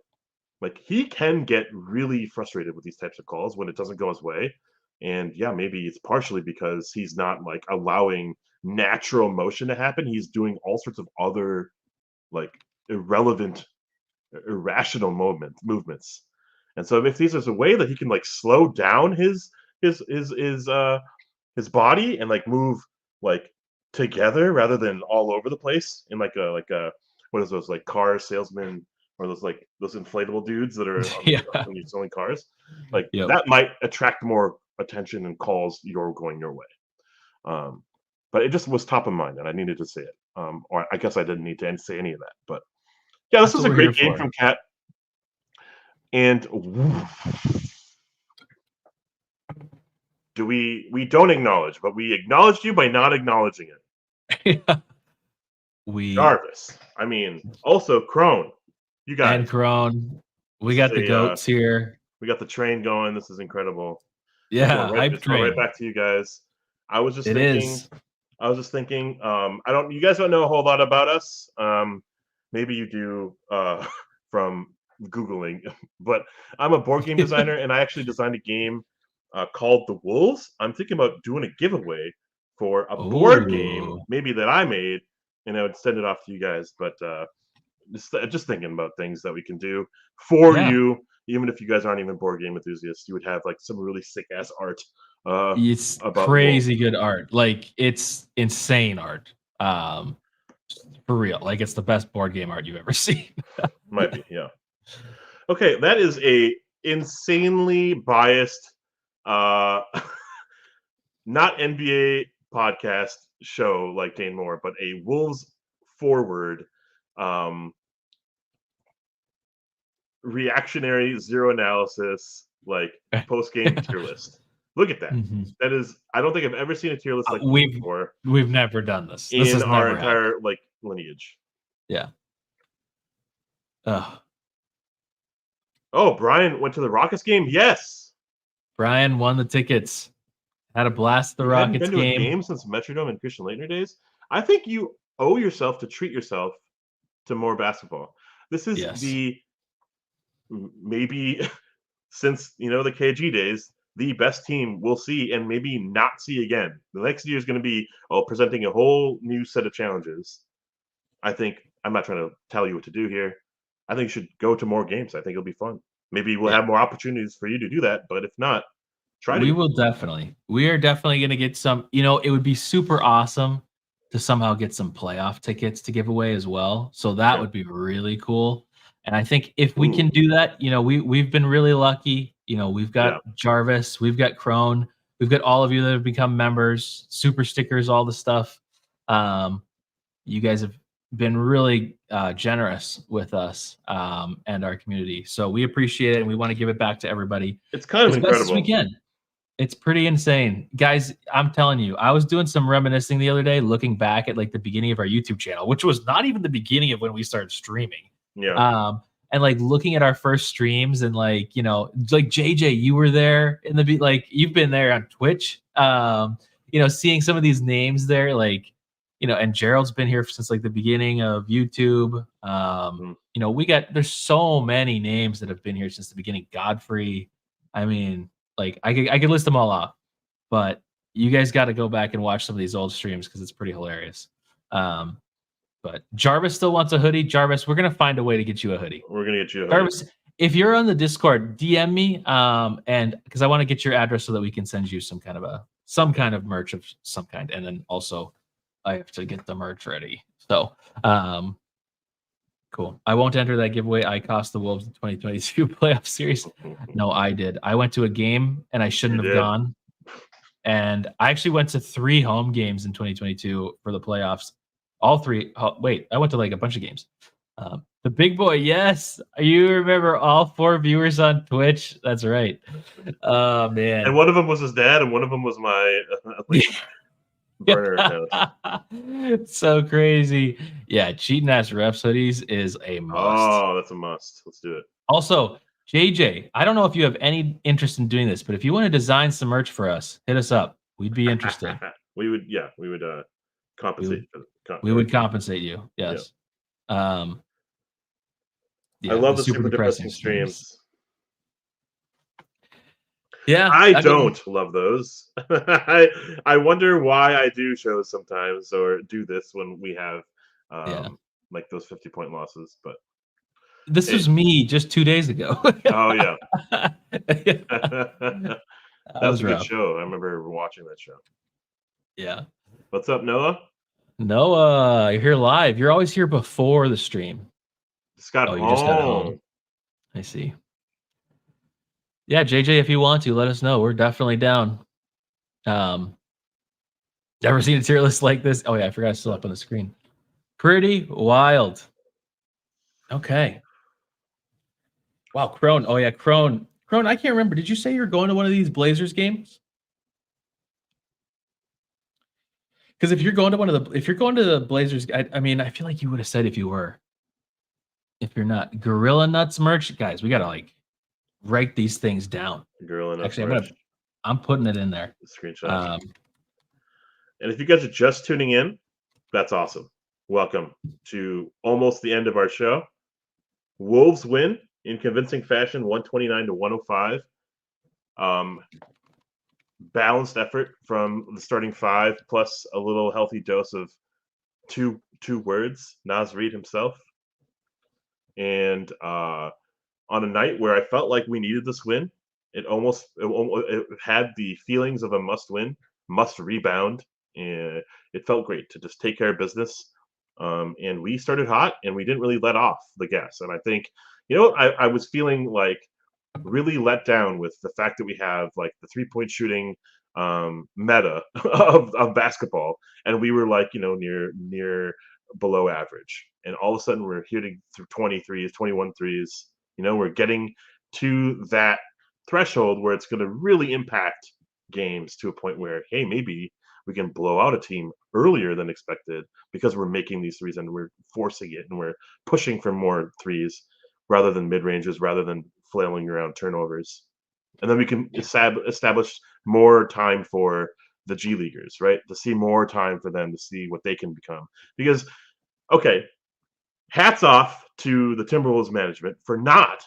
Like he can get really frustrated with these types of calls when it doesn't go his way. And yeah, maybe it's partially because he's not like allowing natural motion to happen. He's doing all sorts of other like irrelevant, irrational movements. And so if there's a way that he can like slow down his his his uh his body and like move like together rather than all over the place in like a what is those like car salesman or those inflatable dudes that are on Yeah. when you're selling cars, like Yep. that might attract more attention and calls you're going your way. um but it just was top of mind and I needed to say it, or I guess I didn't need to say any of that, but yeah, this That's was what a we're here great game for. from Cat. And we don't acknowledge, but we acknowledged you by not acknowledging it. We Jarvis. I mean, also Crone. You guys, and Crone. We this is got the goats here. we got the train going. This is incredible. Yeah, hype It's going right train. back to you guys. I was just It thinking. is. I was just thinking. I don't. You guys don't know a whole lot about us. Maybe you do from googling, but I'm a board game designer, and I actually designed a game called The Wolves. I'm thinking about doing a giveaway for a board game, Oh, maybe that I made, and I would send it off to you guys. But just thinking about things that we can do for yeah. you, even if you guys aren't even board game enthusiasts. You would have like some really sick ass art uh, It's about the Wolves. crazy good art. Like it's insane art. Um, for real. Like it's the best board game art you've ever seen. Might be, yeah. Okay, that is a insanely biased, uh, not NBA podcast show like Dane Moore, but a Wolves forward, um, reactionary zero analysis, like post game tier list. Look at that. Mhm. That is, I don't think I've ever seen a tier list like this We've before we've never done this. This in has our never happened. entire like lineage. Yeah. Ugh. Oh, Brian went to the Rockets game. Yes, Brian won the tickets. Had a blast at the you hadn't Rockets been to a game. game since Metrodome and Christian Laettner days. I think you owe yourself to treat yourself to more basketball. This is Yes. the maybe since the KG days, the best team we'll see and maybe not see again. The next year is going to be presenting a whole new set of challenges. I think I'm not trying to tell you what to do here. I think you should go to more games. I think it'll be fun. Maybe we'll Yeah. have more opportunities for you to do that, but if not, try We to. will definitely. We are definitely going to get some. It would be super awesome to somehow get some playoff tickets to give away as well. So that Yeah. would be really cool. And I think if we Ooh, can do that, we've been really lucky. We've yeah. got Jarvis, we've got Crone, we've got all of you that have become members, super stickers, all the stuff. You guys have been really generous with us and our community. So we appreciate it and we want to give it back to everybody It's kind of as best as we incredible. can. It's pretty insane. Guys, I'm telling you, I was doing some reminiscing the other day, looking back at like the beginning of our YouTube channel, which was not even the beginning of when we started streaming. Yeah. And like looking at our first streams and like JJ, you were there in the like you've been there on Twitch. Seeing some of these names there, and Gerald's been here since like the beginning of YouTube. Mhm. There's so many names that have been here since the beginning. Godfrey. I mean, like I could list them all off, but you guys got to go back and watch some of these old streams because it's pretty hilarious. But Jarvis still wants a hoodie. Jarvis, we're gonna find a way to get you a hoodie. We're gonna get you a hoodie. Jarvis, if you're on the Discord, DM me, and because I want to get your address so that we can send you some kind of merch of some kind, and then also I have to get the merch ready. So, cool. I won't enter that giveaway. I cost the Wolves the 2022 playoff series. No, I did. I went to a game and I shouldn't You have did. gone. And I actually went to 3 home games in 2022 for the playoffs. All 3. Wait, I went to like a bunch of games. The big boy, yes. You remember all 4 viewers on Twitch? That's right. Oh, And man. one of them was his dad, and one of them was my like burner account. So crazy. Yeah, cheating ass refs hoodies is a must. Oh, that's a must. Let's do it. Also, JJ, I don't know if you have any interest in doing this, but if you want to design some merch for us, hit us up. We'd be interested. we would We compensate would for we would compensate you. yeah. Yes. I Yeah, love the the super super depressing depressing streams. streams. Yeah, I I mean, don't love those. I wonder why I do shows sometimes or do this when we have yeah. like those 50-point losses. But This hey, was me just 2 days ago. oh yeah, That that's was a good rough. show. I remember watching that show. Yeah. What's up, Noah? Noah, you're here live. You're always here before the stream. Just got Oh, you just got home. home. I see. Yeah, JJ, if you want to, let us know. We're definitely down. Um, Never seen a tier list like this. Oh yeah, I forgot it's still up on the screen. Pretty wild. Okay. Wow, Crone. Oh yeah, Crone. Crone, I can't remember. Did you say you're going to one of these Blazers games? Because if you're going to the Blazers, I mean, I feel like you would have said if you were. If you're not, Gorilla Nuts merch, guys, we gotta like write these things down. Girl enough Actually, merch. I'm putting it in there. Screenshot. And if you guys are just tuning in, that's awesome. Welcome to almost the end of our show. Wolves win in convincing fashion, 129 to 105. Balanced effort from the starting five, plus a little healthy dose of two words, Nas Reed himself. And on a night where I felt like we needed this win, it had the feelings of a must win, must rebound, and it felt great to just take care of business. And we started hot, and we didn't really let off the gas. And I think, I was feeling like really let down with the fact that we have like the 3-point shooting meta of basketball, and we were like near below average, and all of a sudden we're hitting through 23s, 21 threes. We're getting to that threshold where it's going to really impact games to a point where, hey, maybe we can blow out a team earlier than expected because we're making these threes and we're forcing it and we're pushing for more threes rather than mid ranges, rather than flailing around turnovers. And then we can establish more time for the G Leaguers, right? To see more time for them to see what they can become. Because, okay, hats off to the Timberwolves management for not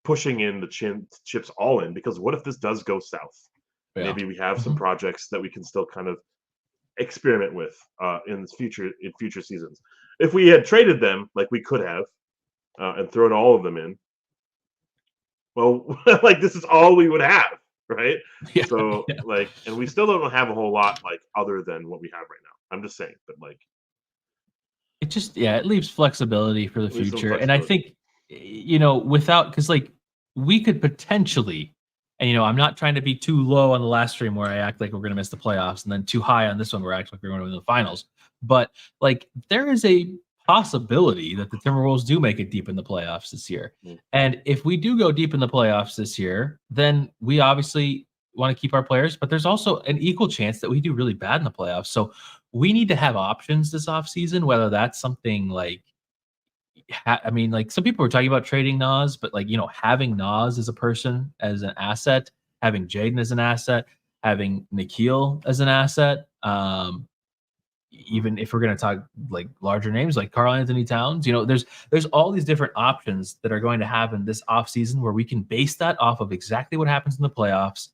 pushing in the chips all in. Because what if this does go south? Yeah. Maybe we have some projects that we can still kind of experiment with in future seasons. If we had traded them like we could have and thrown all of them in, well, like this is all we would have, right? Yeah, So yeah. like, and we still don't have a whole lot like other than what we have right now. I'm just saying, but like, It just it leaves flexibility for the leave some future. And I flexibility. think without, because like we could potentially, and I'm not trying to be too low on the last stream where I act like we're going to miss the playoffs, and then too high on this one where I act like we're going to win the finals. But like there is a possibility that the Timberwolves do make it deep in the playoffs this year. And if we do go deep in the playoffs this year, then we obviously want to keep our players, but there's also an equal chance that we do really bad in the playoffs. So we need to have options this offseason, whether that's something like, I mean, like some people were talking about trading Nas, but like, having Nas as a person, as an asset, having Jaden as an asset, having Nikhil as an asset, even if we're going to talk like larger names like Karl Anthony Towns, there's all these different options that are going to happen this offseason where we can base that off of exactly what happens in the playoffs,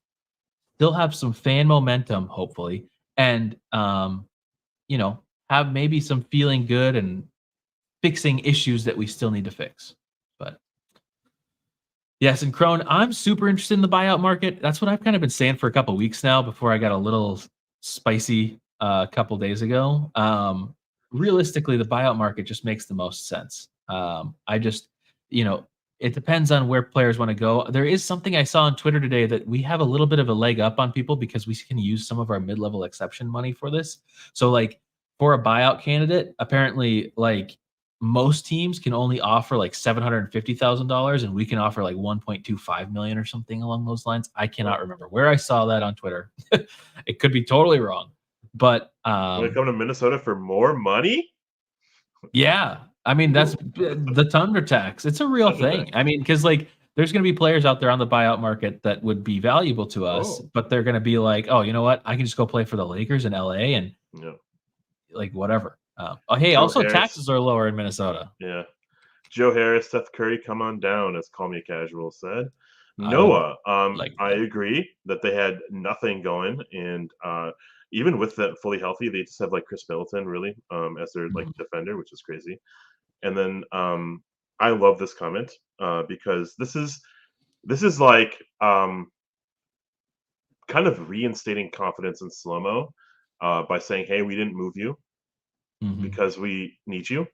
still have some fan momentum, hopefully, and have maybe some feeling good and fixing issues that we still need to fix. But yes, and Crone, I'm super interested in the buyout market. That's what I've kind of been saying for a couple weeks now before I got a little spicy a couple days ago. Realistically, the buyout market just makes the most sense. I just, it depends on where players want to go. There is something I saw on Twitter today that we have a little bit of a leg up on people because we can use some of our mid-level exception money for this. So like for a buyout candidate, apparently like most teams can only offer like $750,000, and we can offer like 1.25 million or something along those lines. I cannot remember where I saw that on Twitter. It could be totally wrong, but Want to come to Minnesota for more money? yeah, I mean that's Ooh. the Thunder tax. It's a real Thunder thing. tax. I mean, because like there's going to be players out there on the buyout market that would be valuable to us, Oh, but they're going to be like, oh, you know what? I can just go play for the Lakers in LA and yeah. like whatever. Oh, hey, Joe also Harris. taxes are lower in Minnesota. Yeah. Joe Harris, Seth Curry, come on down, as Call Me Casual said. I would Noah, like I that. agree that they had nothing going, and even with that fully healthy, they just have like Chris Middleton really as their like Mhm. defender, which is crazy. And then I love this comment because this is like kind of reinstating confidence in slow mo by saying, "Hey, we didn't move you Mhm. because we need you.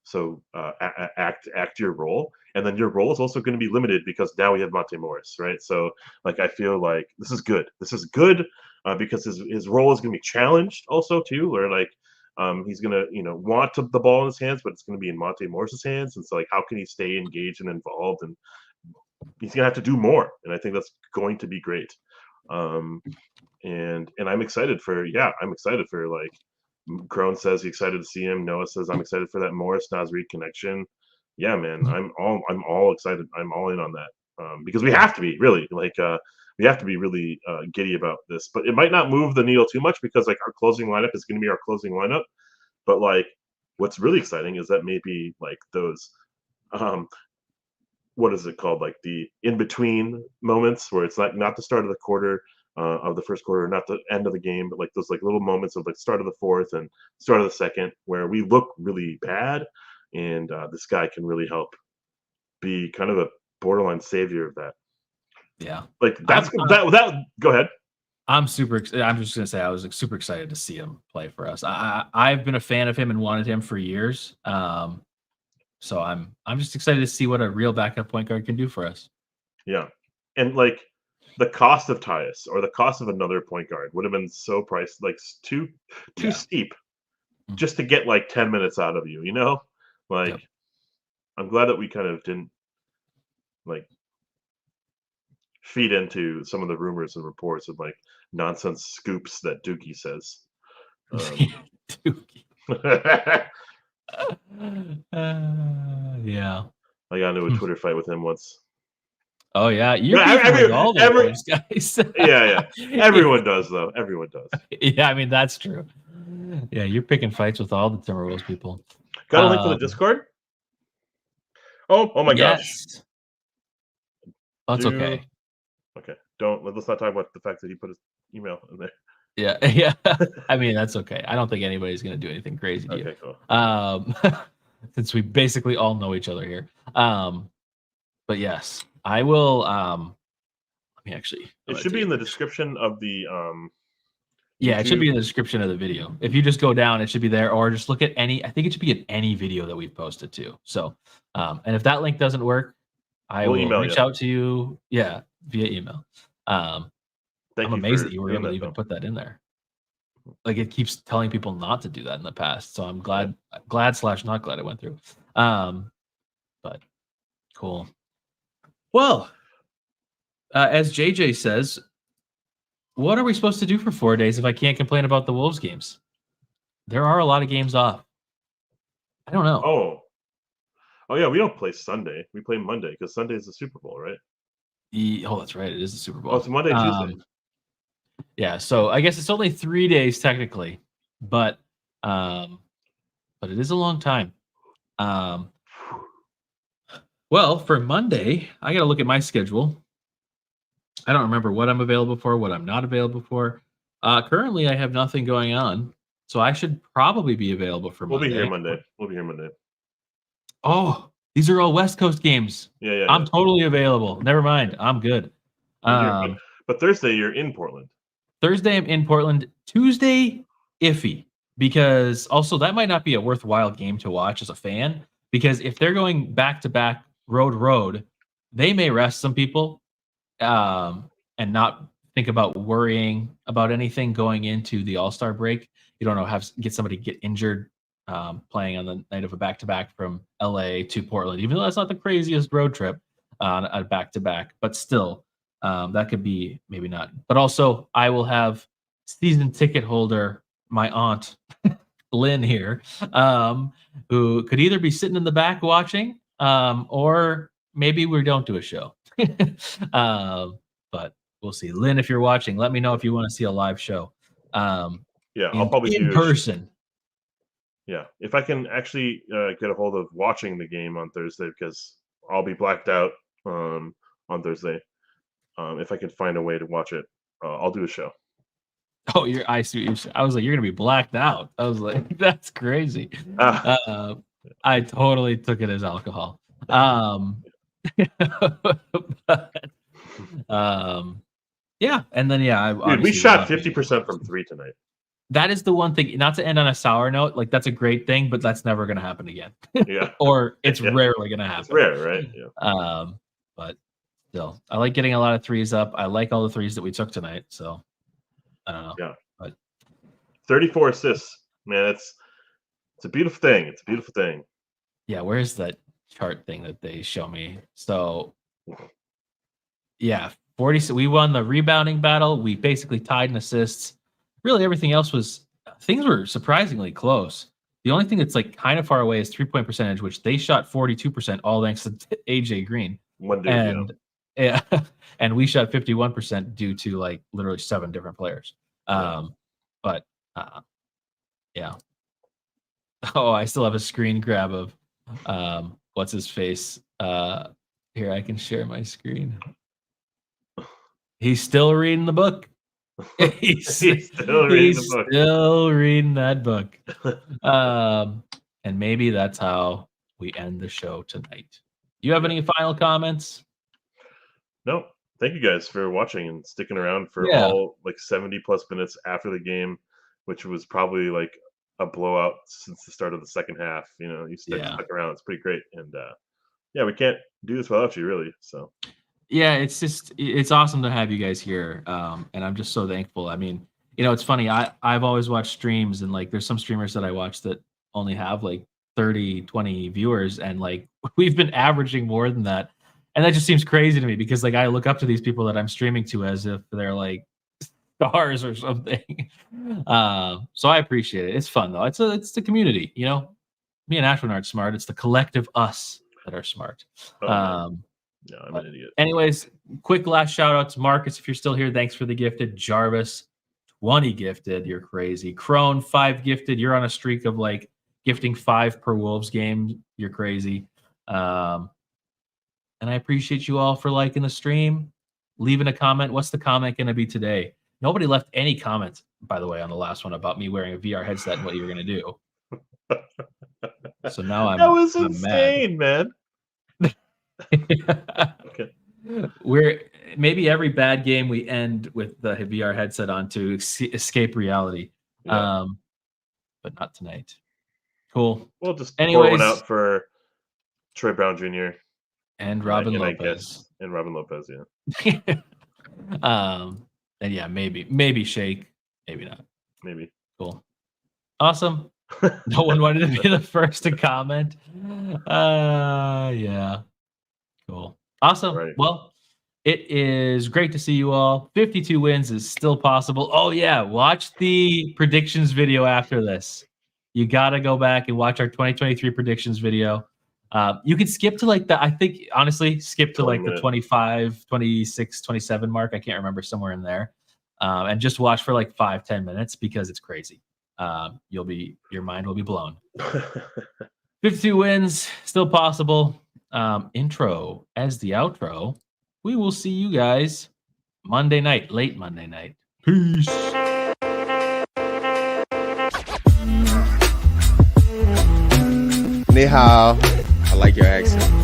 So act your role, and then your role is also going to be limited because now we have Monte Morris, right? So like I feel like this is good. This is good because his role is going to be challenged also too, or like he's going to want the ball in his hands, but it's going to be in Monte Morris's hands, and so like how can he stay engaged and involved, and he's going to have to do more, and I think that's going to be great. Um, and I'm excited for like Crone says he's excited to see him. Noah says I'm excited for that Morris Nas Reed connection. Yeah, man, I'm all excited. I'm all in on that because we have to be really like we have to be really giddy about this. But it might not move the needle too much because like our closing lineup is going to be our closing lineup. But like what's really exciting is that maybe like those um, what is it called? Like the in between moments where it's like not the start of the quarter of the first quarter, not the end of the game, but like those like little moments of like start of the fourth and start of the second where we look really bad, and this guy can really help be kind of a borderline savior of that. Yeah. Like I'm that's that. Go ahead. I'm super I'm just gonna say I was like, super excited to see him play for us. I've been a fan of him and wanted him for years. So I'm just excited to see what a real backup point guard can do for us. Yeah, and like the cost of Tyus or the cost of another point guard would have been so priced like too Yeah. steep Mm. just to get like 10 minutes out of you. Like Yep. I'm glad that we kind of didn't like feed into some of the rumors and reports of like nonsense scoops that Dookie says. Um, Dookie. I Yeah. got into a Hmm. Twitter fight with him once. Oh yeah, you're Yeah, beefing with all the every Wolves guys. yeah. Everyone does though. Everyone does. Yeah, I mean that's true. Yeah, you're picking fights with all the Timberwolves people. Got a link for the Discord? Oh my gosh. Yes. That's Do okay. okay. Don't let's not talk about the fact that he put his email in there. Yeah, yeah. I mean, that's okay. I don't think anybody's gonna do anything crazy to you. Okay, cool. Um, since we basically all know each other here. But yes, I will. Let me actually. I'm It gonna should tell be you in the a picture. description of the Yeah, it should be YouTube. in the description of the video. If you just go down, it should be there, or just look at any. I think it should be in any video that we've posted too. So, and if that link doesn't work, I We'll will email you. reach out to you. Yeah, via email. Um, I'm Thank you amazed for that you were doing able to that even though. put that in there. Like it keeps telling people not to do that in the past. So I'm Yeah. glad slash not glad it went through. Um, but cool. Well, as JJ says, what are we supposed to do for 4 days if I can't complain about the Wolves games? There are a lot of games off. I don't know. Oh. Oh yeah, we don't play Sunday. We play Monday because Sunday is the Super Bowl, right? Oh, that's right. It is the Super Oh, Bowl. it's Monday, Tuesday. Yeah. So I guess it's only 3 days technically, but um, but it is a long time. Um, well, for Monday, I got to look at my schedule. I don't remember what I'm available for, what I'm not available for. Currently, I have nothing going on, so I should probably be available for We'll be here Monday. Monday. We'll be here Monday. Oh, these are all West Coast games. Yeah, yeah, I'm yeah. totally available. Never mind. I'm good. You're here, Um, but Thursday you're in Portland. Thursday, I'm in Portland. Tuesday, iffy, because also that might not be a worthwhile game to watch as a fan. Because if they're going back to back road, they may rest some people and not think about worrying about anything going into the All Star break. You don't know, get somebody get injured playing on the night of a back-to-back from LA to Portland, even though that's not the craziest road trip on a back-to-back, but still, that could be maybe not. But also, I will have season ticket holder, my aunt, Lynn here, who could either be sitting in the back watching, or maybe we don't do a show. But we'll see. Lynn, if you're watching, let me know if you want to see a live show. Yeah, I'll probably in do person. Yeah, if I can actually get a hold of watching the game on Thursday, because I'll be blacked out on Thursday. If I can find a way to watch it, I'll do a show. Oh, I see. I was like, you're gonna be blacked out. I was like, that's crazy. I totally took it as alcohol. But, yeah, and then Dude, we shot 50% from 3 tonight. That is the one thing. Not to end on a sour note, like that's a great thing, but that's never gonna happen again. Yeah, or it's rarely gonna happen. it's rare, right? Yeah. But still, I like getting a lot of threes up. I like all the threes that we took tonight. So I don't know. Yeah. But 34 assists, man. It's a beautiful thing. It's a beautiful thing. yeah, where's that chart thing that they show me? So yeah, 40. So we won the rebounding battle. We basically tied in assists. Really, everything else things were surprisingly close. The only thing that's like kind of far away is 3-point percentage, which they shot 42%, all thanks to AJ Green. One dude, And yeah, and we shot 51% due to like literally 7 different players. But yeah. Oh, I still have a screen grab of what's his face. Here, I can share my screen. He's still reading the book. He's still reading that book. And maybe that's how we end the show tonight. You have any final comments? No. Thank you guys for watching and sticking around for all like 70 plus minutes after the game, which was probably like a blowout since the start of the second half. You know, you stuck around. It's pretty great. And yeah, we can't do this without you, really. So yeah, it's awesome to have you guys here. And I'm just so thankful. I mean, you know, it's funny. I've always watched streams, and like there's some streamers that I watch that only have like 30, 20 viewers, and like we've been averaging more than that. And that just seems crazy to me because like I look up to these people that I'm streaming to as if they're like stars or something. So I appreciate it. It's fun though. It's the community, you know. Me and Ashwin aren't smart. It's the collective us that are smart. no, I'm an idiot. Anyways, quick last shout out to Marcus. If you're still here, thanks for the gifted. Jarvis, 20 gifted. You're crazy. Crone, 5 gifted. You're on a streak of like gifting 5 per Wolves game. You're crazy. And I appreciate you all for liking the stream, leaving a comment. What's the comment going to be today? Nobody left any comments, by the way, on the last one about me wearing a VR headset and what you were going to do. So now that was insane, man. Okay. We're maybe every bad game we end with the VR headset on to escape reality. But not tonight. Cool. We'll just pour one out for Troy Brown Jr. and Robin Lopez. And Robin Lopez, yeah. And yeah, maybe Shake, maybe not. Maybe. Cool. Awesome. No one wanted to be the first to comment. Yeah. Cool. Awesome. Right. Well, it is great to see you all. 52 wins is still possible. Oh yeah, watch the predictions video after this. You got to go back and watch our 2023 predictions video. You can skip to like I think honestly, skip to like the 25, 26, 27 mark. I can't remember, somewhere in there. And just watch for like 5-10 minutes because it's crazy. Your mind will be blown. 52 wins, still possible. Intro as the outro. We will see you guys Monday night, late Monday night. Peace. Ni hao. I like your accent.